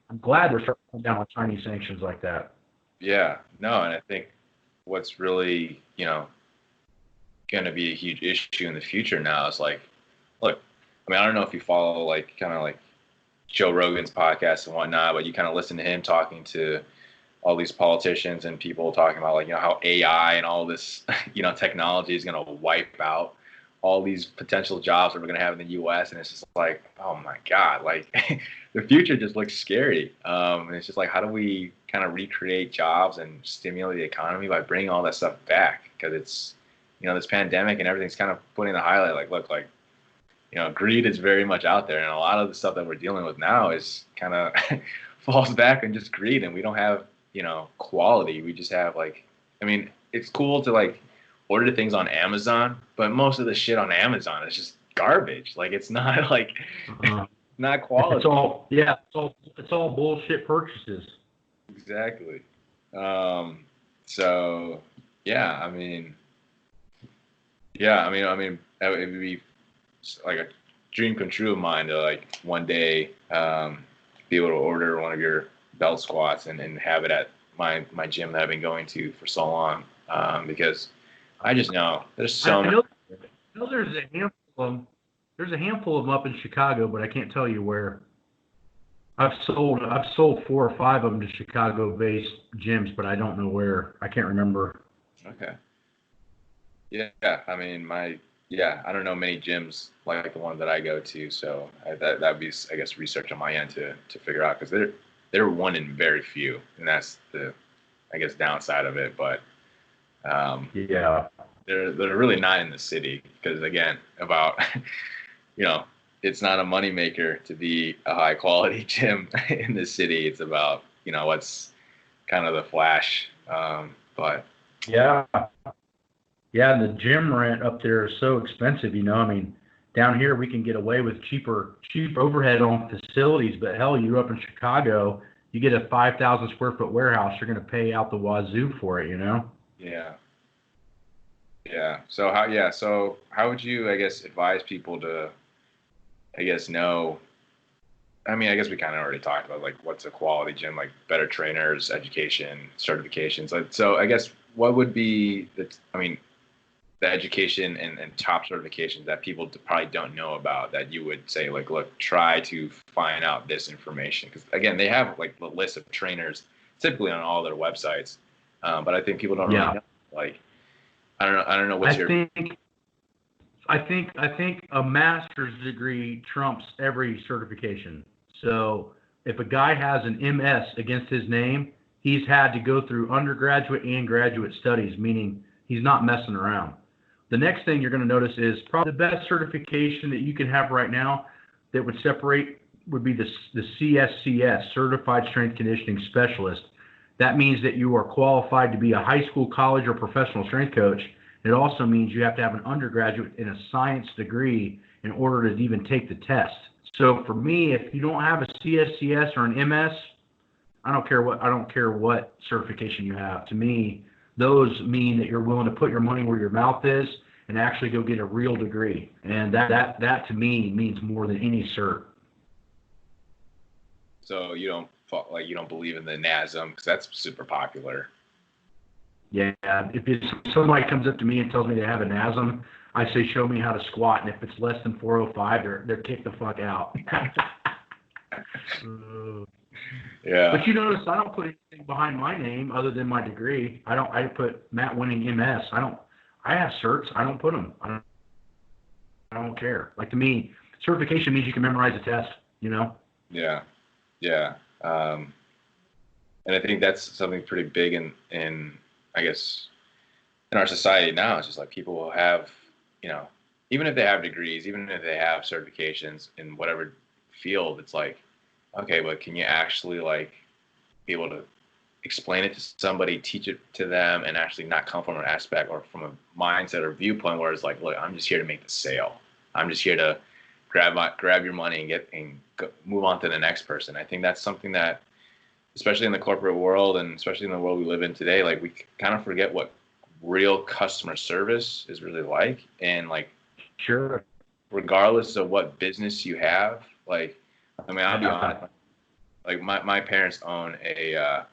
I'm glad they're starting to come down on Chinese sanctions like that. Yeah. No. And I think what's really, going to be a huge issue in the future now is like, look, I mean, I don't know if you follow like kind of like Joe Rogan's podcast and whatnot, but you kind of listen to him talking to all these politicians and people talking about like, how AI and all this, technology is going to wipe out all these potential jobs that we're going to have in the U.S. And it's just like, oh my God, like the future just looks scary. And it's just like, how do we kind of recreate jobs and stimulate the economy by bringing all that stuff back? Because it's, this pandemic and everything's kind of putting the highlight, like, look, like, greed is very much out there. And a lot of the stuff that we're dealing with now is kind of falls back on just greed. And we don't have, quality. We just have like, I mean, it's cool to like order things on Amazon, but most of the shit on Amazon is just garbage. Like it's not like, not quality. It's all bullshit purchases. Exactly. So yeah, I mean, it would be like a dream come true of mine to like one day be able to order one of your belt squats and have it at my gym that I've been going to for so long, because I just know there's so many. I know there's a handful of them. There's a handful of them up in Chicago, but I can't tell you where. I've sold 4 or 5 of them to Chicago-based gyms, but I don't know where. I can't remember. Okay. Yeah, I mean, I don't know many gyms like the one that I go to, so that'd be, I guess, research on my end to figure out, because they're one in very few, and that's the, I guess, downside of it. But yeah, they're really not in the city, because again, about it's not a moneymaker to be a high quality gym in the city. It's about what's kind of the flash, but yeah. Yeah, and the gym rent up there is so expensive, I mean, down here we can get away with cheap overhead on facilities, but hell, you up in Chicago, you get a 5,000 square foot warehouse, you're going to pay out the wazoo for it, Yeah. Yeah. So how would you, I guess, advise people to, I guess, know? I mean, I guess we kind of already talked about like what's a quality gym, like better trainers, education, certifications. Like, so I guess what would be the education and top certifications that people probably don't know about, that you would say, like, look, try to find out this information? Because again, they have like the list of trainers typically on all their websites, but I think people don't really know. Like, I don't know what's I think a master's degree trumps every certification. So if a guy has an MS against his name, he's had to go through undergraduate and graduate studies, meaning he's not messing around. The next thing you're going to notice is probably the best certification that you can have right now that would separate would be the CSCS, Certified Strength Conditioning Specialist. That means that you are qualified to be a high school, college, or professional strength coach. It also means you have to have an undergraduate in a science degree in order to even take the test. So for me, if you don't have a CSCS or an MS, I don't care what certification you have. To me, those mean that you're willing to put your money where your mouth is and actually go get a real degree. And that to me means more than any cert. So you don't believe in the NASM, because that's super popular. Yeah, if somebody comes up to me and tells me they have a NASM, I say, show me how to squat, and if it's less than 405, they're kicked the fuck out. Yeah. But you notice I don't put anything behind my name other than my degree. I put Matt Wenning MS. I have certs. I don't put them. I don't care. Like, to me, certification means you can memorize a test, Yeah. Yeah. And I think that's something pretty big in I guess in our society now. It's just like people will have, even if they have degrees, even if they have certifications in whatever field, it's like, okay, but can you actually like be able to explain it to somebody, teach it to them, and actually not come from an aspect or from a mindset or viewpoint where it's like, look, I'm just here to make the sale. I'm just here to grab your money and move on to the next person. I think that's something that, especially in the corporate world and especially in the world we live in today, like we kind of forget what real customer service is really like. And like, sure, regardless of what business you have, like, I mean, I'll be honest, like my parents own a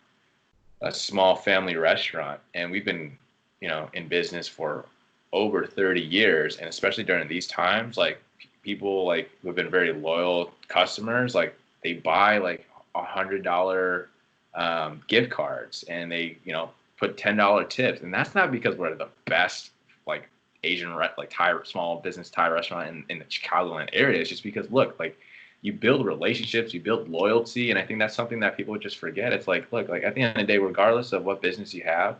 small family restaurant, and we've been, in business for over 30 years. And especially during these times, like people like who have been very loyal customers, like they buy like $100 gift cards, and they put $10 tips, and that's not because we're the best like Asian Thai small business Thai restaurant in the Chicagoland area. It's just because, look, like you build relationships, you build loyalty, and I think that's something that people just forget. It's like, look, like at the end of the day, regardless of what business you have,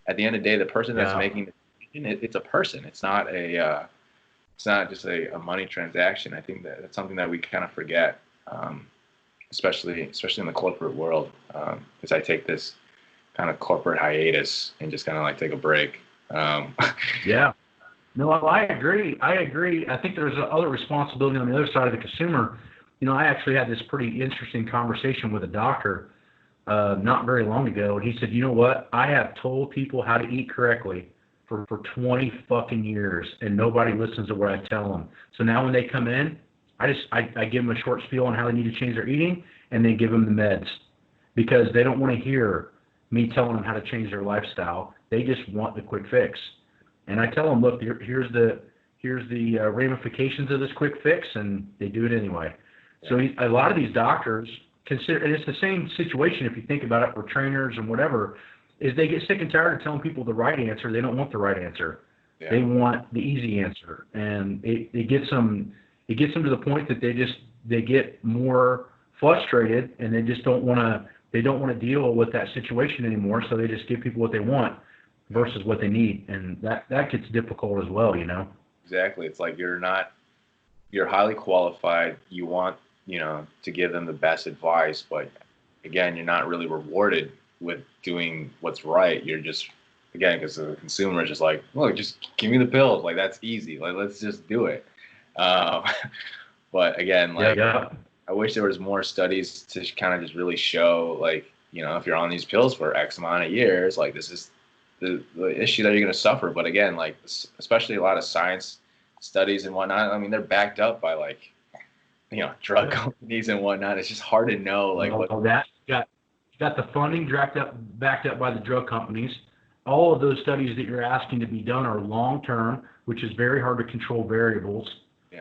at the end of the day, the person that's making the decision, it's a person. It's not just a money transaction. I think that's something that we kind of forget. Especially in the corporate world, as I take this kind of corporate hiatus and just kind of like take a break. Yeah. No, I agree. I think there's other responsibility on the other side of the consumer. I actually had this pretty interesting conversation with a doctor not very long ago, and he said, you know what? I have told people how to eat correctly for 20 fucking years, and nobody listens to what I tell them. So now when they come in, I give them a short spiel on how they need to change their eating, and then give them the meds, because they don't want to hear me telling them how to change their lifestyle. They just want the quick fix. And I tell them, look, here's the here's the ramifications of this quick fix, and they do it anyway. So a lot of these doctors consider, and it's the same situation if you think about it for trainers and whatever, is they get sick and tired of telling people the right answer. They don't want the right answer. Yeah. They want the easy answer, and it gets them to the point that they get more frustrated, and they just don't want to deal with that situation anymore. So they just give people what they want versus what they need, and that gets difficult as well, you know. Exactly. It's like you're highly qualified. You want, you know, to give them the best advice, but again, you're not really rewarded with doing what's right. You're just, again, because the consumer is just like, look, just give me the pills. Like, that's easy. Like, let's just do it. But again, like, I wish there was more studies to kind of just really show, like, you know, if you're on these pills for X amount of years, like, this is the issue that you're going to suffer. But again, like, especially a lot of science studies and whatnot, I mean, they're backed up by, like, you know, drug companies and whatnot. It's just hard to know, like, what that got the funding backed up by the drug companies. All of those studies that you're asking to be done are long term, which is very hard to control variables,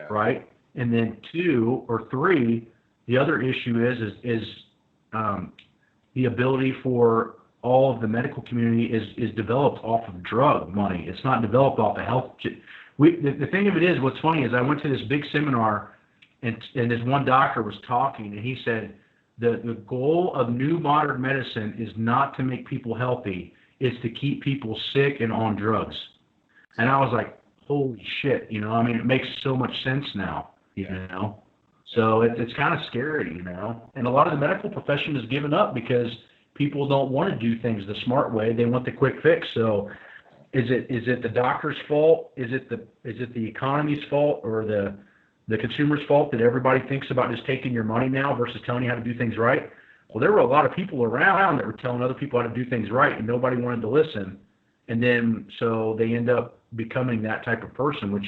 right? And then 2 or 3, the other issue is the ability for all of the medical community is developed off of drug money. It's not developed off of health. The thing of it is, what's funny is I went to this big seminar, and this one doctor was talking, and he said the goal of new modern medicine is not to make people healthy, it's to keep people sick and on drugs. And I was like, holy shit, you know, I mean, it makes so much sense now, you know. So it's kind of scary, you know. And a lot of the medical profession has given up because people don't want to do things the smart way. They want the quick fix. So is it the doctor's fault? Is it the economy's fault, or the consumer's fault that everybody thinks about just taking your money now versus telling you how to do things right? Well, there were a lot of people around that were telling other people how to do things right, and nobody wanted to listen. And then so they end up becoming that type of person, which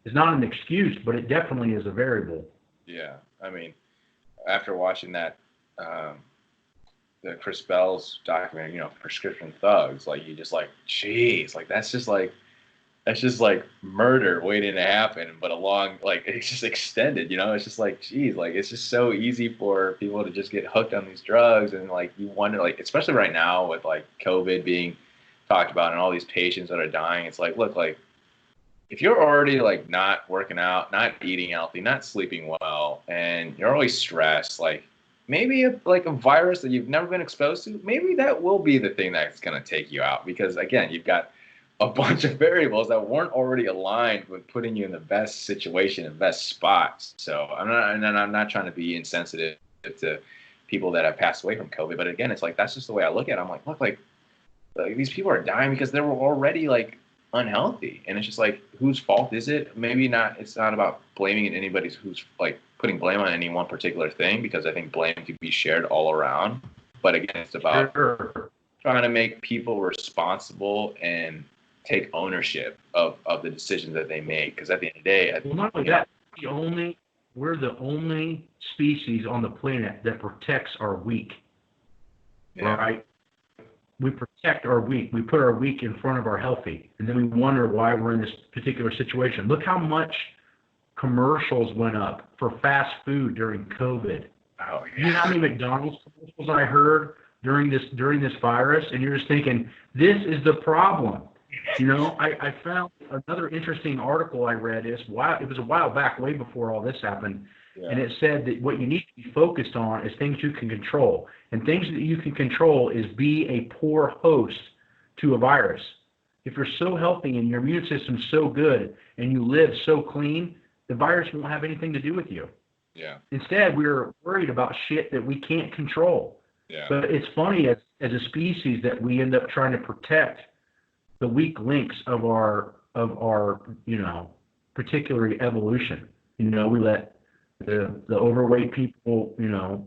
is not an excuse, but it definitely is a variable. Yeah, I mean, after watching that, the Chris Bell's documentary, you know, Prescription Thugs, like, you just like, geez, like, that's just like murder waiting to happen, but like, it's just extended, you know. It's just like, geez, like, it's just so easy for people to just get hooked on these drugs. And like, you wonder, like, especially right now with like COVID being talked about and all these patients that are dying, it's like, look, like, if you're already like not working out, not eating healthy, not sleeping well, and you're always stressed, like, maybe a virus that you've never been exposed to, maybe that will be the thing that's going to take you out. Because again, you've got a bunch of variables that weren't already aligned with putting you in the best situation and best spots. So I'm not trying to be insensitive to people that have passed away from COVID, but again, it's like, that's just the way I look at it. I'm like, look, like these people are dying because they were already like unhealthy, and it's just like, whose fault is it? Maybe not. It's not about blaming anybody's, who's like putting blame on any one particular thing, because I think blame could be shared all around. But again, it's about trying to make people responsible and take ownership of the decisions that they make. Because at the end of the day, well, not only that, we're the only species on the planet that protects our weak. Yeah. Right? We protect our weak. We put our weak in front of our healthy, and then we wonder why we're in this particular situation. Look how much commercials went up for fast food during COVID. Oh, yeah. You know how many McDonald's commercials I heard during this virus? And you're just thinking, this is the problem. You know, I found another interesting article I read. It was a while back, way before all this happened. Yeah. And it said that what you need to be focused on is things you can control. And things that you can control is be a poor host to a virus. If you're so healthy and your immune system's so good and you live so clean, the virus won't have anything to do with you. Yeah. Instead, we're worried about shit that we can't control. Yeah. But it's funny, as a species, that we end up trying to protect the weak links of our you know, particular evolution. You know, we let the overweight people, you know,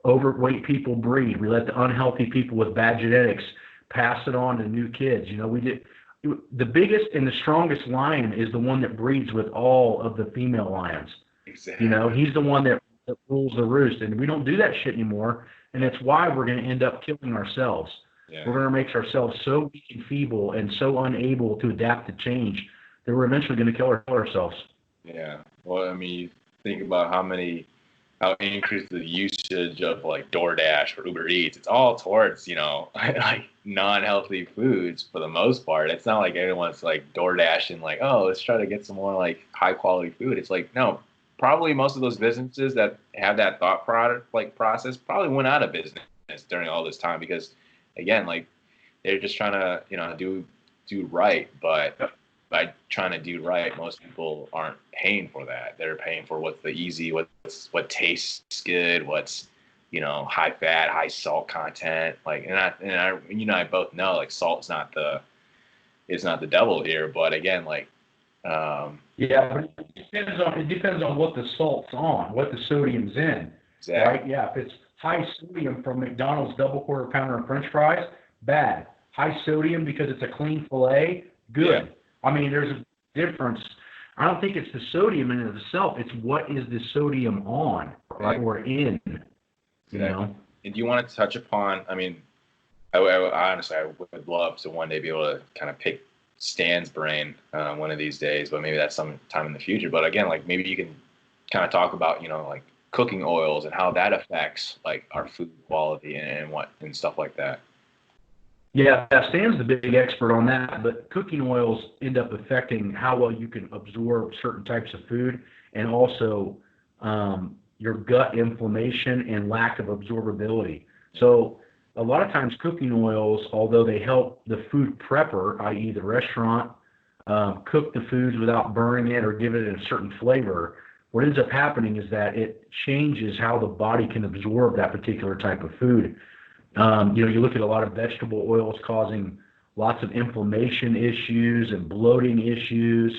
overweight people breed. We let the unhealthy people with bad genetics pass it on to new kids. You know, we did. The biggest and the strongest lion is the one that breeds with all of the female lions. Exactly. You know, he's the one that rules the roost, and we don't do that shit anymore. And that's why we're going to end up killing ourselves. Yeah. We're going to make ourselves so weak and feeble and so unable to adapt to change they were eventually going to kill ourselves. Yeah. Well, I mean, you think about how increased the usage of like DoorDash or Uber Eats. It's all towards, like non-healthy foods for the most part. It's not like everyone's like DoorDash and like, oh, let's try to get some more like high quality food. It's like, no, probably most of those businesses that have that thought product like process probably went out of business during all this time because again, like they're just trying to, do right, but by trying to do right, most people aren't paying for that. They're paying for what's the easy, what tastes good, what's high fat, high salt content. Like, I both know like salt's not the devil here, but again, like, yeah, but it depends on what the salt's on, what the sodium's in, exactly. Right? Yeah, if it's high sodium from McDonald's double quarter pounder and French fries, bad. High sodium because it's a clean fillet, good. Yeah. I mean, there's a difference. I don't think it's the sodium in and of itself. It's what is the sodium on, right, or in, you know? And do you want to touch upon, I mean, I honestly, I would love to one day be able to kind of pick Stan's brain one of these days, but maybe that's some time in the future. But again, like maybe you can kind of talk about, like cooking oils and how that affects like our food quality and stuff like that. Yeah, Stan's the big expert on that, but cooking oils end up affecting how well you can absorb certain types of food and also your gut inflammation and lack of absorbability. So a lot of times cooking oils, although they help the food prepper, i.e. the restaurant, cook the foods without burning it or give it a certain flavor, what ends up happening is that it changes how the body can absorb that particular type of food. You look at a lot of vegetable oils causing lots of inflammation issues and bloating issues,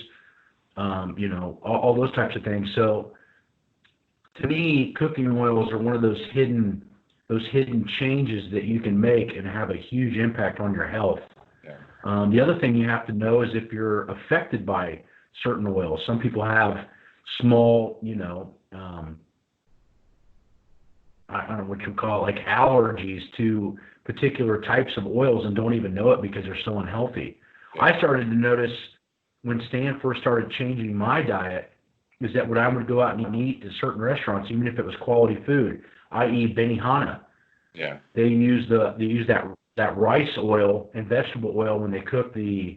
all those types of things. So to me, cooking oils are one of those hidden changes that you can make and have a huge impact on your health. Yeah. The other thing you have to know is if you're affected by certain oils. Some people have small, I don't know what you call it, like allergies to particular types of oils and don't even know it because they're so unhealthy. Yeah. I started to notice when Stan first started changing my diet is that when I would go out and eat to certain restaurants, even if it was quality food, i.e. Benihana, yeah, they use that rice oil and vegetable oil when they cook the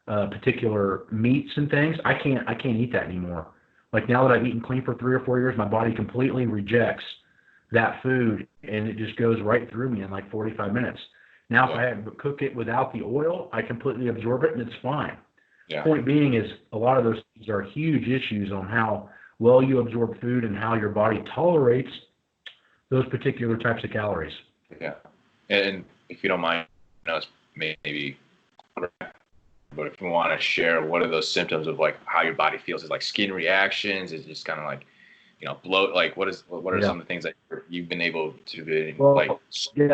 particular meats and things. I can't eat that anymore. Like now that I've eaten clean for 3 or 4 years, my body completely rejects that food, and it just goes right through me in like 45 minutes. Now, if I had to cook it without the oil, I completely absorb it, and it's fine. Yeah. Point being is a lot of those things are huge issues on how well you absorb food and how your body tolerates those particular types of calories. Yeah. And if you don't mind, it's maybe, but if you want to share, what are those symptoms of like how your body feels? Is like skin reactions? Is just kind of like, bloat? Like what are some of the things that you've been able to be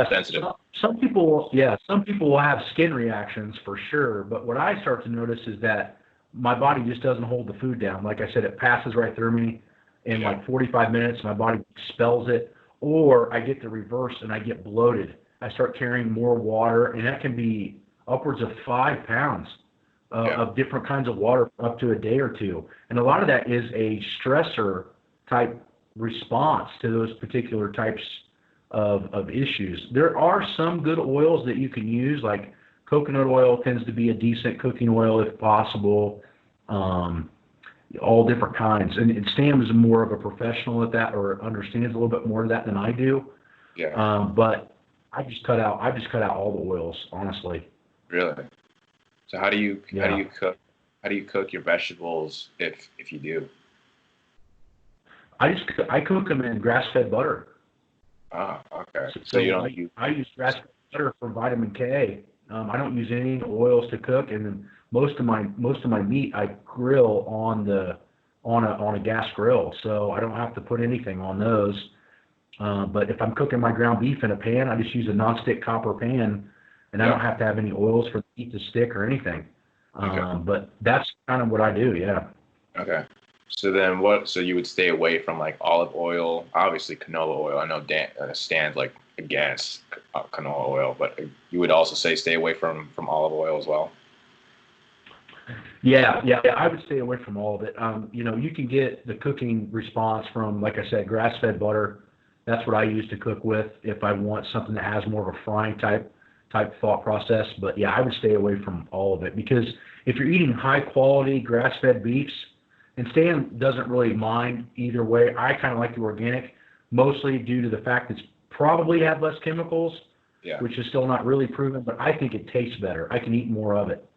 sensitive? Some people will have skin reactions for sure. But what I start to notice is that my body just doesn't hold the food down. Like I said, it passes right through me in like 45 minutes. My body expels it, or I get the reverse and I get bloated. I start carrying more water, and that can be upwards of 5 pounds of different kinds of water up to a day or two. And a lot of that is a stressor type response to those particular types of issues. There are some good oils that you can use, like coconut oil tends to be a decent cooking oil if possible, all different kinds. And Stan is more of a professional at that, or understands a little bit more of that than I do. Yeah. But I just cut out all the oils, honestly. Really? So how do you cook your vegetables if you do? I cook them in grass-fed butter. Oh, okay. So I use grass-fed butter for vitamin K. I don't use any oils to cook, and then most of my meat I grill on a gas grill, so I don't have to put anything on those. But if I'm cooking my ground beef in a pan, I just use a nonstick copper pan, and I don't have to have any oils for the meat to stick or anything. Okay. But that's kind of what I do. Yeah. Okay. So then so you would stay away from like olive oil, obviously canola oil. I know Stan's like against canola oil, but you would also say stay away from olive oil as well. Yeah, I would stay away from all of it. You can get the cooking response from, like I said, grass-fed butter. That's what I use to cook with if I want something that has more of a frying type thought process. But yeah, I would stay away from all of it because if you're eating high quality grass-fed beefs, and Stan doesn't really mind either way. I kind of like the organic, mostly due to the fact it's probably have less chemicals, Yeah. which is still not really proven, but I think it tastes better. I can eat more of it.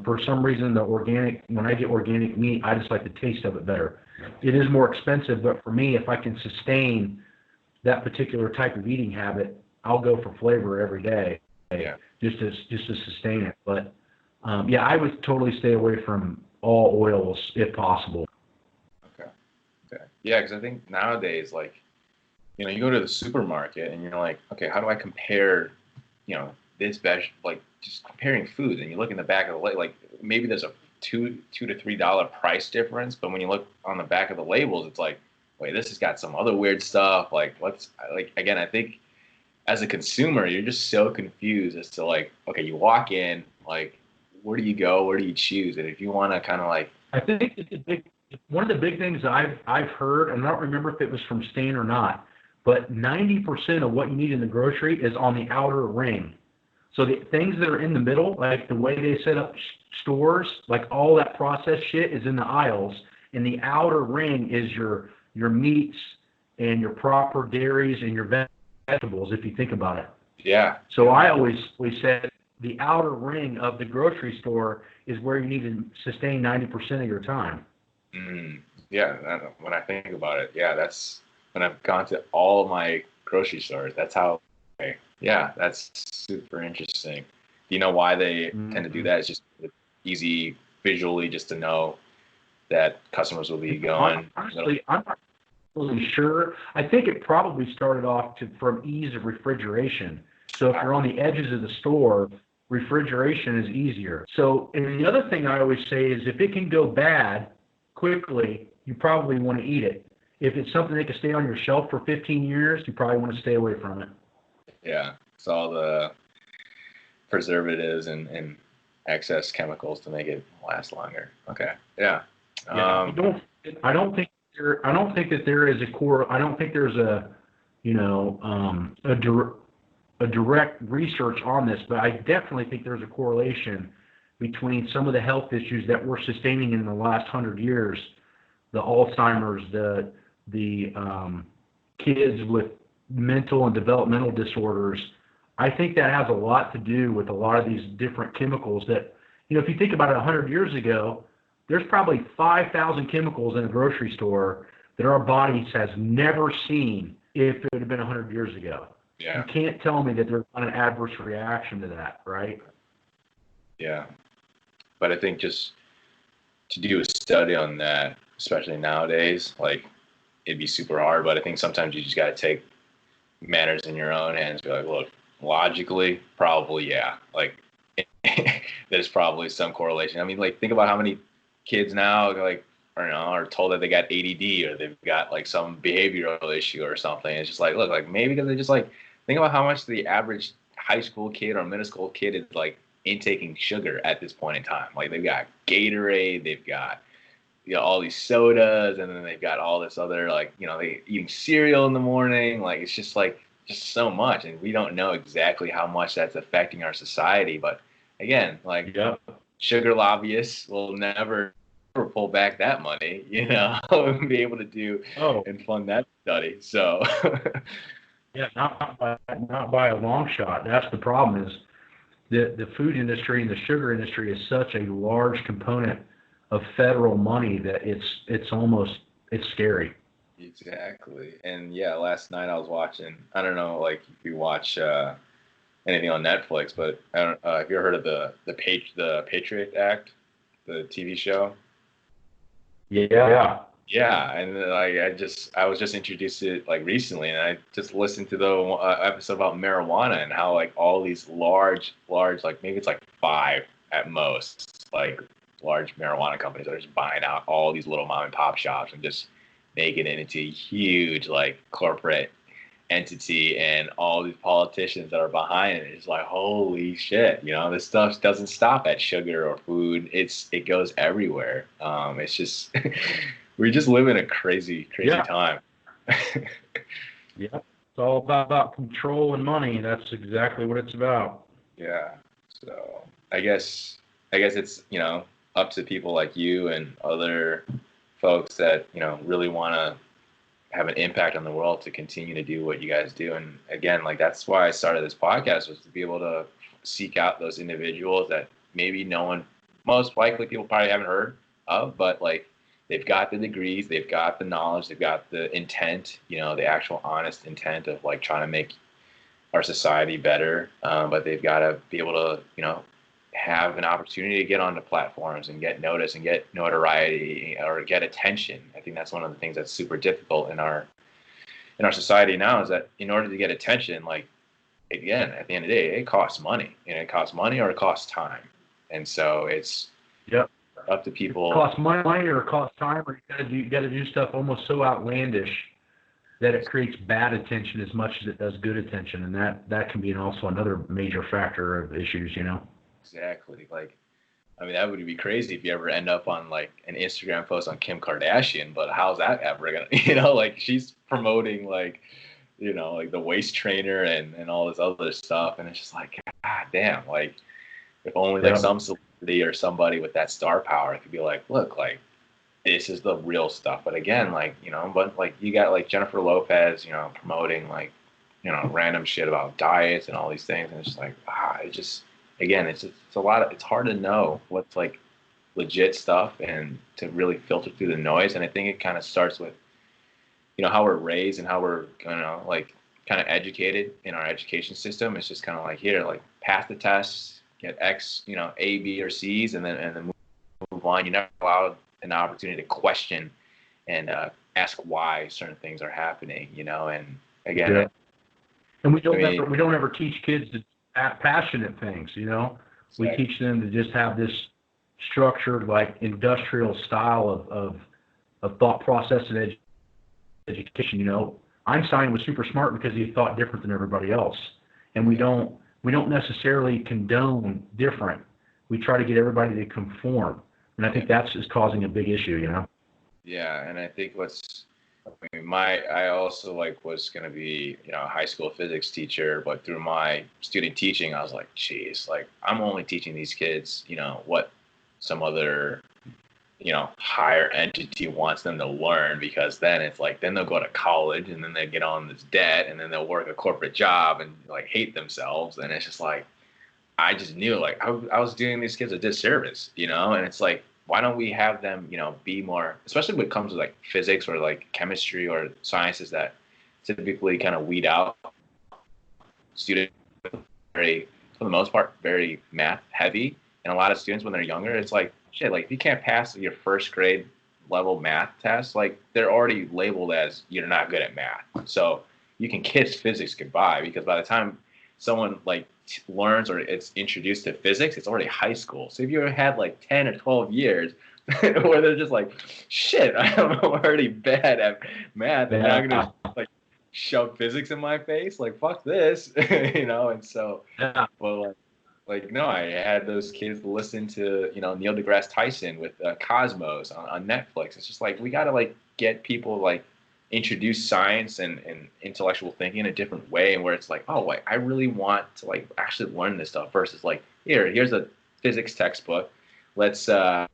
For some reason, when I get organic meat, I just like the taste of it better. It is more expensive, but for me, if I can sustain that particular type of eating habit, I'll go for flavor every day, Yeah. just to sustain it. But yeah, I would totally stay away from all oils if possible. Okay. Okay. Yeah, because I think nowadays, like, you go to the supermarket and you're like, okay, how do I compare, this like just comparing foods, and you look in the back of the label, like maybe there's a $2 to $3 price difference, but when you look on the back of the labels, it's like, wait, this has got some other weird stuff. Like, again, I think as a consumer, you're just so confused as to like, okay, you walk in, like, where do you go? Where do you choose? And if you want to kind of like, I think one of the big things I've heard, and I don't remember if it was from Stan or not, but 90% of what you need in the grocery is on the outer ring. So the things that are in the middle, like the way they set up stores, like all that processed shit is in the aisles, and the outer ring is your meats and your proper dairies and your vegetables, if you think about it. yeah, So I always said the outer ring of the grocery store is where you need to sustain 90% of your time. yeah, when I think about it, yeah, that's when I've gone to all of my grocery stores. That's how. Yeah, that's super interesting. Do you know why they tend to do that? It's just easy visually just to know that customers will be going. Honestly, I'm not really sure. I think it probably started off from ease of refrigeration. So if you're on the edges of the store, refrigeration is easier. So, and the other thing I always say is if it can go bad quickly, you probably want to eat it. If it's something that can stay on your shelf for 15 years, you probably want to stay away from it. Yeah, it's all the preservatives and excess chemicals to make it last longer. Okay, yeah. Yeah, I don't think that there is a core. I don't think there's a direct research on this, but I definitely think there's a correlation between some of the health issues that we're sustaining in the last 100 years, the Alzheimer's, the kids with mental and developmental disorders. I think that has a lot to do with a lot of these different chemicals that, if you think about it 100 years ago, there's probably 5,000 chemicals in a grocery store that our bodies has never seen if it would have been 100 years ago. Yeah. You can't tell me that there's not an adverse reaction to that, right? Yeah. But I think just to do a study on that, especially nowadays, like it'd be super hard. But I think sometimes you just got to take matters in your own hands. Be like, look, logically, probably, yeah. Like there's probably some correlation. I mean, like think about how many kids now like are told that they got ADD or they've got like some behavioral issue or something. It's just like, look, like maybe because they just like think about how much the average high school kid or middle school kid is like intaking sugar at this point in time. Like they've got Gatorade, they've got all these sodas, and then they've got all this other like they eating cereal in the morning. Like it's just like so much, and we don't know exactly how much that's affecting our society. But again, like sugar lobbyists will neby pull back that money, and be able to do and fund that study. So yeah, not by a long shot. That's the problem is the food industry and the sugar industry is such a large component of federal money that it's scary. Exactly. And yeah, last night I was watching, I don't know, like if you watch anything on Netflix, but I don't have you ever heard of the Patriot Act, the TV show? Yeah. Yeah, and then I was just introduced to it like recently, and I just listened to the episode about marijuana and how like all these large like maybe it's like 5 at most like large marijuana companies are just buying out all these little mom and pop shops and just making it into huge like corporate entity, and all these politicians that are behind it. It's like, holy shit, this stuff doesn't stop at sugar or food. It goes everywhere. It's just we just live in a crazy Yeah. time. Yeah. It's all about control and money. That's exactly what it's about. Yeah. So I guess it's, up to people like you and other folks that, really want to have an impact on the world to continue to do what you guys do. And again, like, that's why I started this podcast, was to be able to seek out those individuals that maybe no one, most likely people probably haven't heard of, but like, they've got the degrees, they've got the knowledge, they've got the intent, the actual honest intent of like trying to make our society better. But they've got to be able to, have an opportunity to get onto platforms and get noticed and get notoriety or get attention. I think that's one of the things that's super difficult in our society now, is that in order to get attention, like, again, at the end of the day, it costs money. It costs money or it costs time. And so it's up to people. It costs money or it costs time, or you got to do stuff almost so outlandish that it creates bad attention as much as it does good attention. And that can be also another major factor of issues, Exactly. Like, I mean, that would be crazy if you ever end up on like an Instagram post on Kim Kardashian, but how's that ever gonna, like, she's promoting like, like the waist trainer and all this other stuff. And it's just like, God damn, like, if only like some celebrity or somebody with that star power could be like, look, like, this is the real stuff. But again, like, but like, you got like Jennifer Lopez, promoting like, random shit about diets and all these things. And it's just like, it just, again, it's a lot of, it's hard to know what's like legit stuff and to really filter through the noise. And I think it kind of starts with, how we're raised and how we're, like, kind of educated in our education system. It's just kind of like, here, like, pass the tests, get X, A, B, or C's, and then move on. You're never allowed an opportunity to question and ask why certain things are happening, and again, and we don't ever teach kids to passionate things, we teach them to just have this structured, like, industrial style of thought process and education. Einstein was super smart because he thought different than everybody else, and we don't necessarily condone different. We try to get everybody to conform, and I think that's just causing a big issue. Yeah, and I think I also like was going to be, a high school physics teacher, but through my student teaching, I was like, geez, like, I'm only teaching these kids, what some other, higher entity wants them to learn, because then it's like, then they'll go to college and then they get on this debt and then they'll work a corporate job and like hate themselves. And it's just like, I just knew, like, I was doing these kids a disservice, and it's like, why don't we have them, be more, especially when it comes to like physics or like chemistry or sciences that typically kind of weed out students, very, for the most part, very math heavy. And a lot of students, when they're younger, it's like, shit, like, if you can't pass your first grade level math test, like, they're already labeled as you're not good at math. So you can kiss physics goodbye, because by the time someone like learns or it's introduced to physics, it's already high school. So if you had like 10 or 12 years where they're just like, shit, I'm already bad at math, and now I'm gonna like shove physics in my face, like, fuck this. And so, well, like, no, I had those kids listen to, Neil deGrasse Tyson with Cosmos on Netflix. It's just like, we gotta like get people like introduce science and intellectual thinking in a different way, and where it's like, oh, like, I really want to like actually learn this stuff, versus like, here's a physics textbook, let's run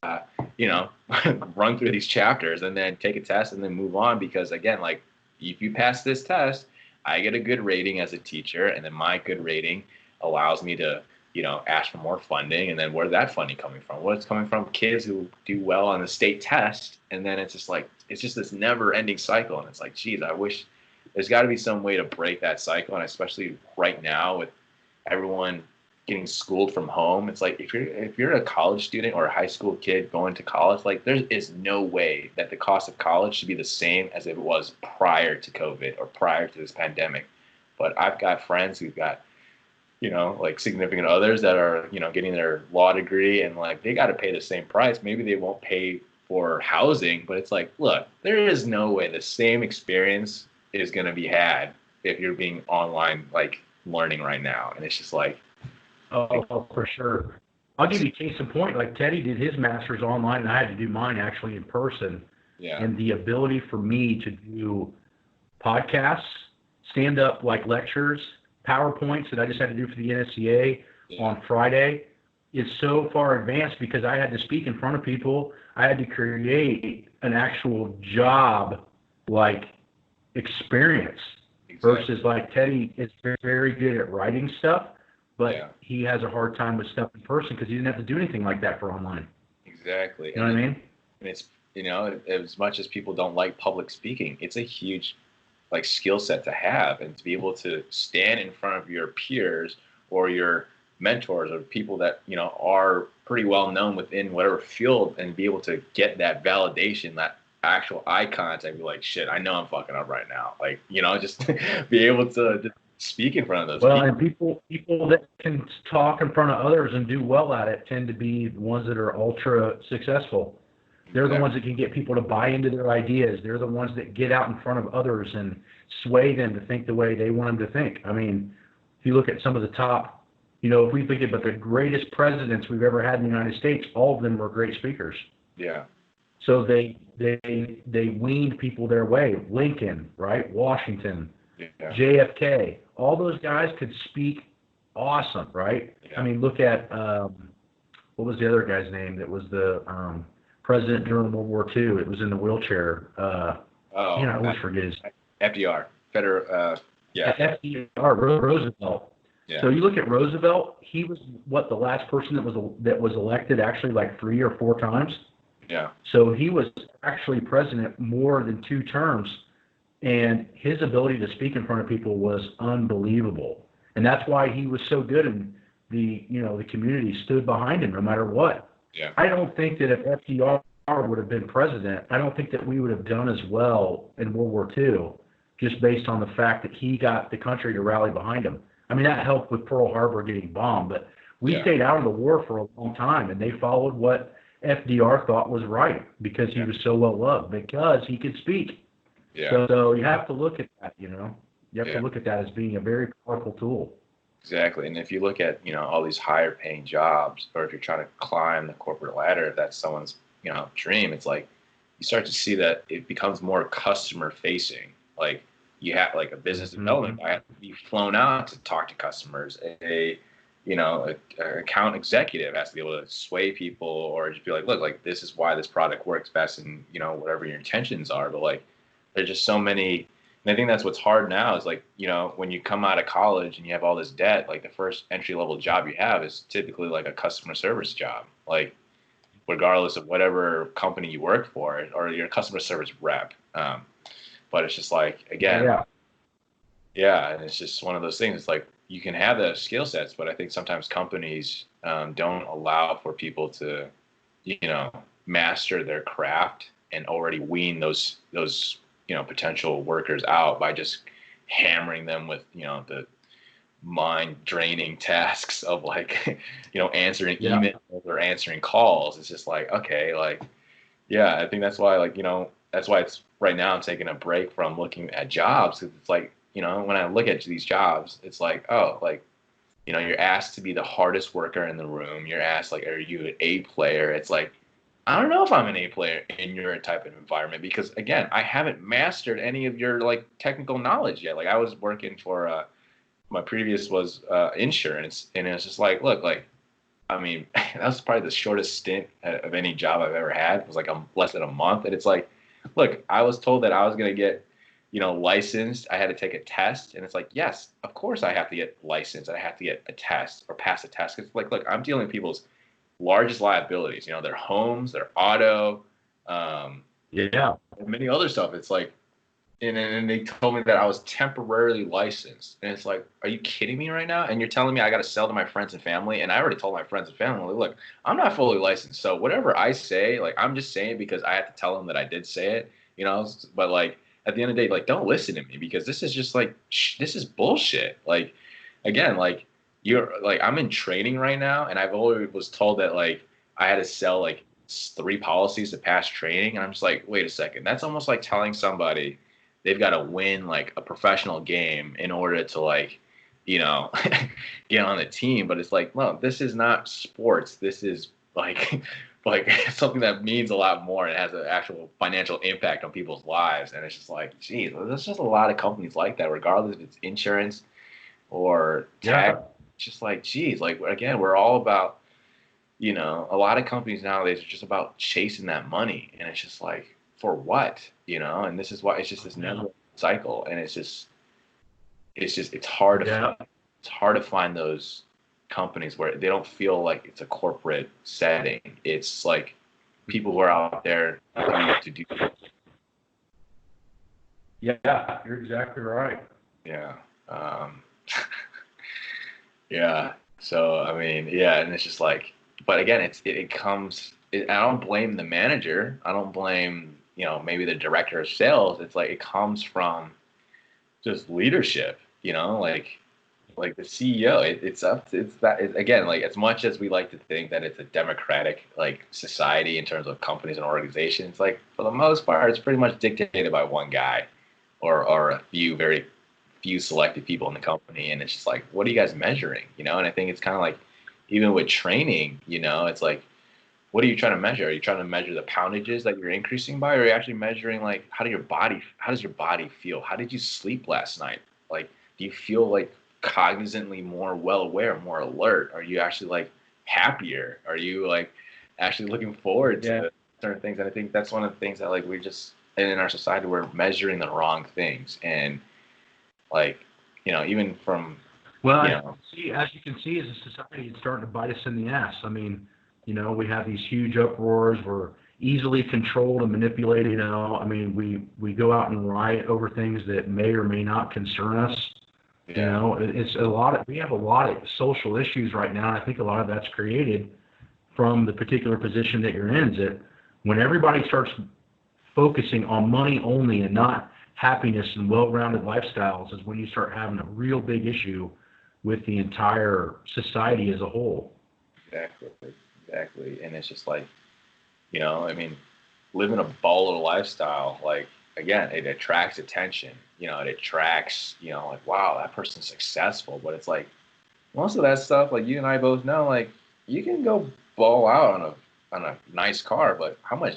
through these chapters and then take a test and then move on. Because again, like, if you pass this test, I get a good rating as a teacher, and then my good rating allows me to ask for more funding. And then where's that funding coming from? Well, it's coming from kids who do well on the state test. And then it's just like, it's just this never ending cycle. And it's like, geez, I wish there's got to be some way to break that cycle. And especially right now with everyone getting schooled from home, it's like, if you're a college student or a high school kid going to college, like, there is no way that the cost of college should be the same as it was prior to COVID or prior to this pandemic. But I've got friends who've got, like, significant others that are, getting their law degree, and like, they got to pay the same price. Maybe they won't pay for housing, but it's like, look, there is no way the same experience is going to be had if you're being online, like learning right now. And it's just like, Oh, for sure. I'll give you a case in point. Like Teddy did his master's online, and I had to do mine actually in person. yeah, And the ability for me to do podcasts, stand up like lectures, PowerPoints that I just had to do for the NSCA on Friday is so far advanced because I had to speak in front of people. I had to create an actual job like experience versus like Teddy is very, very good at writing stuff, but he has a hard time with stuff in person because he didn't have to do anything like that for online. Exactly. You know what I mean? And it's, you know, as much as people don't like public speaking, it's a huge like skill set to have, and to be able to stand in front of your peers or your mentors or people that, you know, are pretty well known within whatever field, and be able to get that validation, that actual eye contact, be like, shit, I know I'm fucking up right now. Like, you know, just be able to speak in front of those people. people. And people that can talk in front of others and do well at it tend to be the ones that are ultra successful. They're the ones that can get people to buy into their ideas. They're the ones that get out in front of others and sway them to think the way they want them to think. I mean, if you look at some of the top, you know, if we think about the greatest presidents we've ever had in the United States, all of them were great speakers. Yeah. So they weaned people their way. Lincoln, right? Washington, JFK. All those guys could speak awesome, right? Yeah. I mean, look at what was the other guy's name that was the president during World War II? It was in the wheelchair. I always forget his. FDR. FDR, Roosevelt. Yeah. So you look at Roosevelt. He was the last person that was elected actually like 3 or 4 times. Yeah. So he was actually president more than 2 terms, and his ability to speak in front of people was unbelievable. And that's why he was so good, and the community stood behind him no matter what. Yeah. I don't think that if FDR would have been president, I don't think that we would have done as well in World War II, just based on the fact that he got the country to rally behind him. I mean, that helped with Pearl Harbor getting bombed, but we stayed out of the war for a long time, and they followed what FDR thought was right because he was so well loved, because he could speak. Yeah. So you have to look at that, you know. You have to look at that as being a very powerful tool. Exactly. And if you look at, all these higher paying jobs, or if you're trying to climb the corporate ladder, if that's someone's, dream, it's like you start to see that it becomes more customer facing. Like you have like a business development guy has to be flown out to talk to customers. A account executive has to be able to sway people, or just be like, look, like this is why this product works best, and whatever your intentions are. But like there's just so many. And I think that's what's hard now is like, when you come out of college and you have all this debt, like the first entry level job you have is typically like a customer service job, like regardless of whatever company you work for, or your customer service rep. But it's just like, again, and it's just one of those things. It's like you can have those skill sets, but I think sometimes companies don't allow for people to, master their craft and already wean those potential workers out by just hammering them with, the mind draining tasks of like, answering emails or answering calls. It's just like, okay, like, I think that's why, like, that's why it's right now I'm taking a break from looking at jobs. Cause it's like, when I look at these jobs, it's like, oh, like, you're asked to be the hardest worker in the room. You're asked, like, are you an A player? It's like, I don't know if I'm an A player in your type of environment, because again, I haven't mastered any of your like technical knowledge yet. Like I was working for my previous was insurance, and it was just like, look, like, I mean, that was probably the shortest stint of any job I've ever had. It was like less than a month, and it's like, look, I was told that I was gonna get, licensed. I had to take a test, and it's like, yes, of course I have to get licensed. I have to get a test or pass a test. It's like, look, I'm dealing with people's largest liabilities, their homes, their auto, and many other stuff. It's like, and they told me that I was temporarily licensed, and it's like, are you kidding me right now? And you're telling me I got to sell to my friends and family? And I already told my friends and family, look, I'm not fully licensed, so whatever I say, like, I'm just saying because I have to tell them that I did say it, but like at the end of the day, like, don't listen to me, because this is just like, this is bullshit. Like, again, like, you're like, I'm in training right now, and I've always was told that like I had to sell like 3 policies to pass training, and I'm just like, wait a second, that's almost like telling somebody they've got to win like a professional game in order to like, you know, get on the team. But it's like, well, this is not sports. This is like like something that means a lot more. It has an actual financial impact on people's lives. And it's just like, geez, there's just a lot of companies like that, regardless if it's insurance or tech. Yeah. It's just like, geez, like again, we're all about, you know, a lot of companies nowadays are just about chasing that money. And it's just like, for what? You know, and this is why it's just this never cycle. And it's hard to Yeah. it's hard to find those companies where they don't feel like it's a corporate setting. It's like people who are out there to do. Yeah, you're exactly right. Yeah. Yeah. So, I mean, yeah. And it's just like, but again, it comes, I don't blame the manager. I don't blame, you know, maybe the director of sales. It's like, it comes from just leadership, you know, like the CEO, it's that again, like as much as we like to think that it's a democratic like society in terms of companies and organizations, like for the most part, it's pretty much dictated by one guy or a few very few selected people in the company, and it's just like, what are you guys measuring, you know? And I think it's kind of like even with training, you know, it's like, what are you trying to measure? Are you trying to measure the poundages that you're increasing by, or are you actually measuring like how does your body feel? How did you sleep last night? Like, do you feel like cognizantly more well aware, more alert? Are you actually like happier? Are you like actually looking forward Yeah. to certain things? And I think that's one of the things that like we just in our society we're measuring the wrong things. And like, you know, even from, Well, you know, as you can see, as a society, it's starting to bite us in the ass. I mean, you know, we have these huge uproars. We're easily controlled and manipulated. You know, I mean, we go out and riot over things that may or may not concern us. You yeah, know, it's a lot of, we have a lot of social issues right now. And I think a lot of that's created from the particular position that you're in. Is that when everybody starts focusing on money only and not happiness and well-rounded lifestyles is when you start having a real big issue with the entire society as a whole. exactly, exactly. And it's just like, you know, I mean, living a baller lifestyle, like again, it attracts attention. You know, it attracts, you know, like wow, that person's successful. But it's like most of that stuff, like you and I both know, like you can go ball out on a nice car, but how much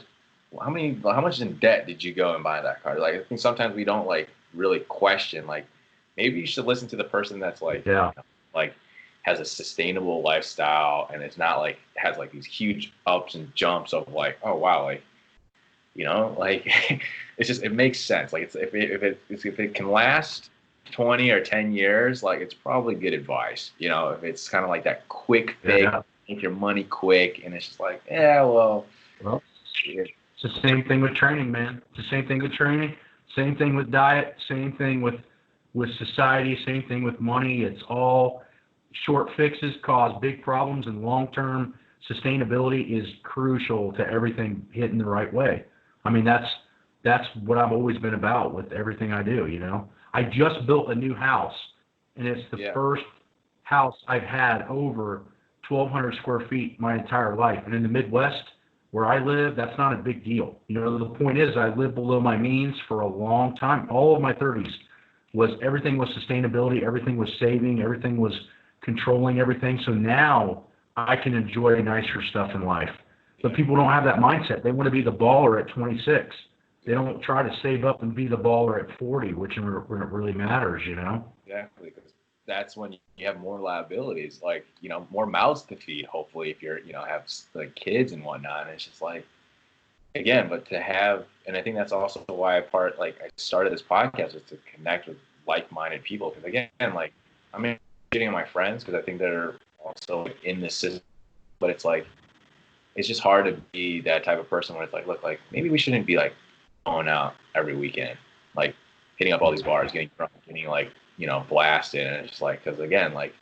in debt did you go and buy that car? Like I think sometimes we don't like really question, like maybe you should listen to the person that's like, Yeah. you know, like has a sustainable lifestyle and it's not like has like these huge ups and jumps of like, oh wow, like you know, like it's just it makes sense. Like it's if it can last 20 or 10 years, like it's probably good advice. You know, if it's kind of like that quick fix, Yeah. make your money quick, and it's just like, yeah, well, Well, yeah, it's the same thing with training, man. It's the same thing with training, same thing with diet, same thing with society, same thing with money. It's all short fixes cause big problems, and long-term sustainability is crucial to everything hitting the right way. I mean, that's what I've always been about with everything I do, you know. I just built a new house, and it's the yeah, first house I've had over 1,200 square feet my entire life. And in the Midwest, where I live, that's not a big deal. You know, the point is I lived below my means for a long time. All of my 30s was everything was sustainability, everything was saving, everything was controlling everything. So now I can enjoy nicer stuff in life. But yeah, people don't have that mindset. They want to be the baller at 26. They don't try to save up and be the baller at 40, which is where it really matters, you know? exactly. Because that's when you have more liabilities, like you know, more mouths to feed. Hopefully, if you're you know have like kids and whatnot, and it's just like again, but to have, and I think that's also why I started this podcast is to connect with like-minded people. Because again, like I'm getting my friends because I think they're also like, in this system, but it's like it's just hard to be that type of person where it's like, look, like maybe we shouldn't be like going out every weekend, like hitting up all these bars, getting drunk, getting like you know blasted, and it's just like because again, like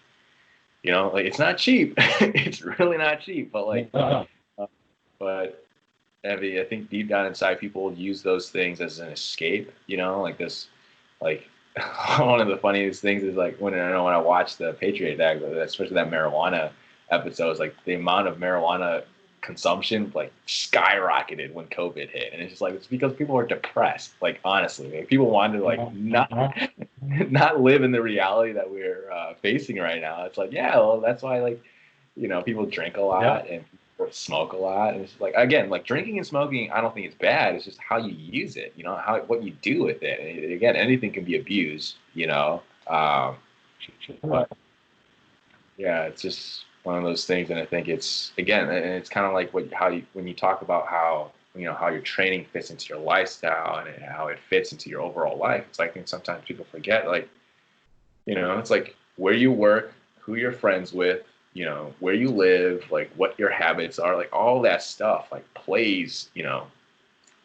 you know, like it's not cheap, it's really not cheap, but like, but I think deep down inside, people use those things as an escape. You know, like this, like one of the funniest things is like when I know when I watch the Patriot Act, especially that marijuana episode, is like the amount of marijuana consumption like skyrocketed when COVID hit, and it's just like it's because people are depressed. Like honestly, like, people wanted to like not live in the reality that we're facing right now. It's like, yeah, well, that's why like people drink a lot and people smoke a lot, and it's like, again, like drinking and smoking, I don't think it's bad. It's just how you use it, what you do with it. And again, anything can be abused, but yeah, it's just one of those things, and I think it's, again, and it's kind of like when you talk about how how your training fits into your lifestyle and how it fits into your overall life. It's like, I think sometimes people forget, like, it's like where you work, who you're friends with, where you live, like what your habits are, like all that stuff like plays,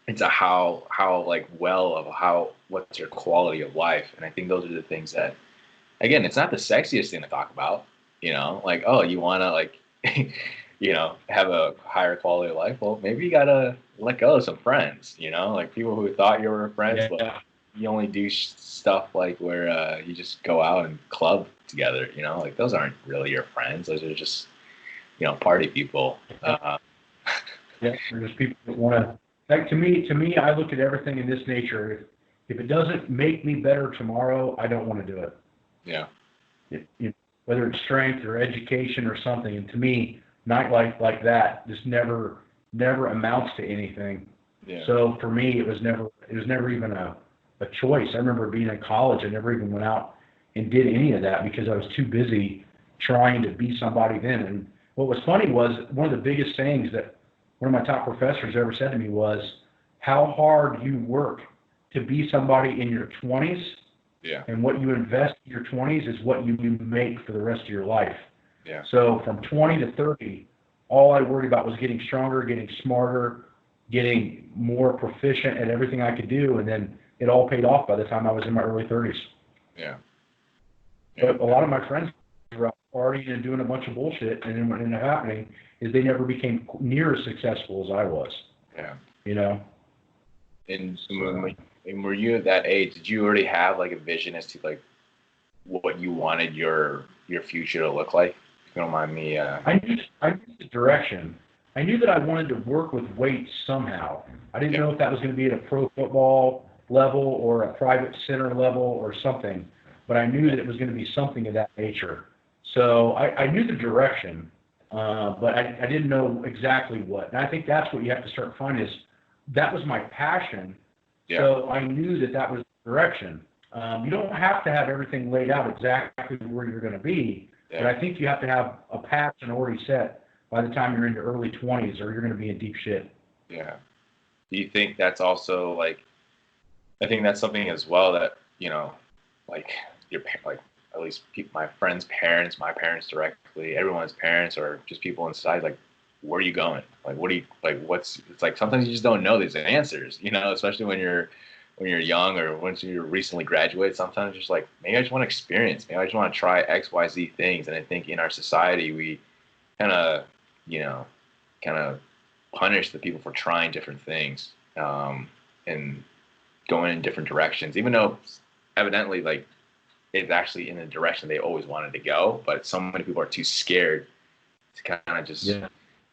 into how like what's your quality of life. And I think those are the things that, again, it's not the sexiest thing to talk about, like, oh, you want to like, have a higher quality of life. Well, maybe you got to let go of some friends, like people who thought you were friends, but you only do stuff like where you just go out and club together, like those aren't really your friends. Those are just, party people. Yeah, they're just people that want to, like, to me, I look at everything in this nature. If it doesn't make me better tomorrow, I don't want to do it. Yeah. Whether it's strength or education or something. And to me, nightlife like that just never amounts to anything. Yeah. So for me, it was never even a choice. I remember being in college, I never even went out and did any of that because I was too busy trying to be somebody then. And what was funny was one of the biggest things that one of my top professors ever said to me was, how hard you work to be somebody in your 20s. Yeah. And what you invest in your 20s is what you make for the rest of your life. Yeah. So from 20 to 30, all I worried about was getting stronger, getting smarter, getting more proficient at everything I could do, and then it all paid off by the time I was in my early 30s. Yeah. But a lot of my friends were out partying and doing a bunch of bullshit, and then what ended up happening is they never became near as successful as I was. Yeah. And were you at that age, did you already have like a vision as to like what you wanted your future to look like? If you don't mind me. I knew the direction. I knew that I wanted to work with weights somehow. I didn't know if that was going to be at a pro football level or a private center level or something, but I knew that it was going to be something of that nature. So I knew the direction, but I didn't know exactly what. And I think that's what you have to start finding is that was my passion. Yeah. So I knew that was the direction. You don't have to have everything laid out exactly where you're going to be, but I think you have to have a passion already set by the time you're in your early 20s or you're going to be in deep shit. Yeah. Do you think that's also like, I think that's something as well that, like at least my friends' parents, my parents directly, everyone's parents, or just people inside, like, where are you going? Like, what do you, like, it's like sometimes you just don't know these answers, especially when you're young or once you're recently graduated. Sometimes you're just like, maybe I just want to experience, maybe I just want to try X, Y, Z things. And I think in our society, we kind of punish the people for trying different things and going in different directions, even though evidently, like, it's actually in the direction they always wanted to go. But so many people are too scared to kind of just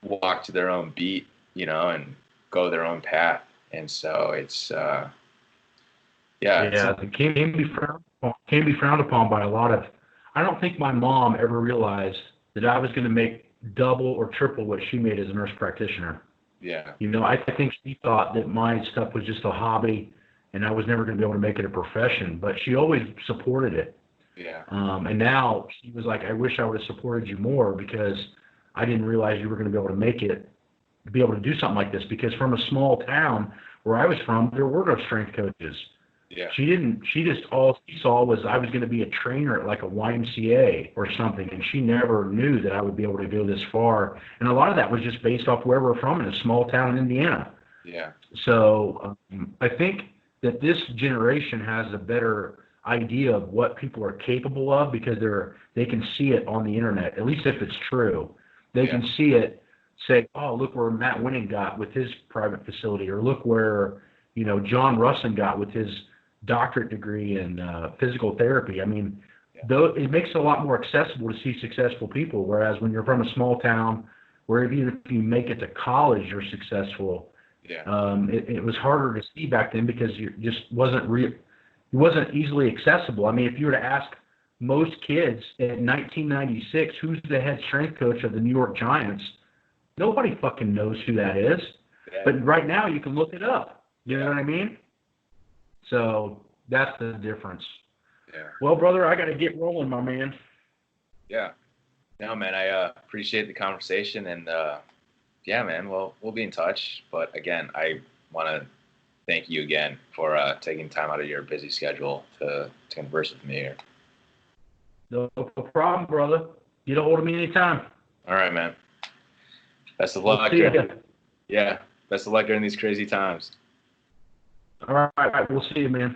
walk to their own beat, and go their own path. And so it's, it can be frowned upon by a lot of. I don't think my mom ever realized that I was going to make double or triple what she made as a nurse practitioner. Yeah. I think she thought that my stuff was just a hobby and I was never going to be able to make it a profession, but she always supported it. Yeah. And now she was like, I wish I would have supported you more because I didn't realize you were going to be able to make it, be able to do something like this. Because from a small town where I was from, there were no strength coaches. Yeah. She just all she saw was I was going to be a trainer at like a YMCA or something, and she never knew that I would be able to go this far. And a lot of that was just based off where we're from in a small town in Indiana. Yeah. So I think that this generation has a better idea of what people are capable of because they can see it on the internet, at least if it's true. They can see it, say, oh, look where Matt Wenning got with his private facility, or look where, John Russin got with his doctorate degree in physical therapy. I mean, though it makes it a lot more accessible to see successful people, whereas when you're from a small town where even if you make it to college, you're successful. Yeah. It was harder to see back then because you just it wasn't easily accessible. I mean, if you were to ask most kids in 1996, who's the head strength coach of the New York Giants, nobody fucking knows who that is. Yeah. But right now you can look it up. You know what I mean? So that's the difference. Yeah. Well, brother, I got to get rolling, my man. Yeah. No, man, I appreciate the conversation, and yeah, man, well, we'll be in touch. But again, I want to thank you again for taking time out of your busy schedule to converse with me here. No problem, brother. Get a hold of me anytime. All right, man. Best of We'll luck. see ya. Yeah, best of luck during these crazy times. All right, we'll see you, man.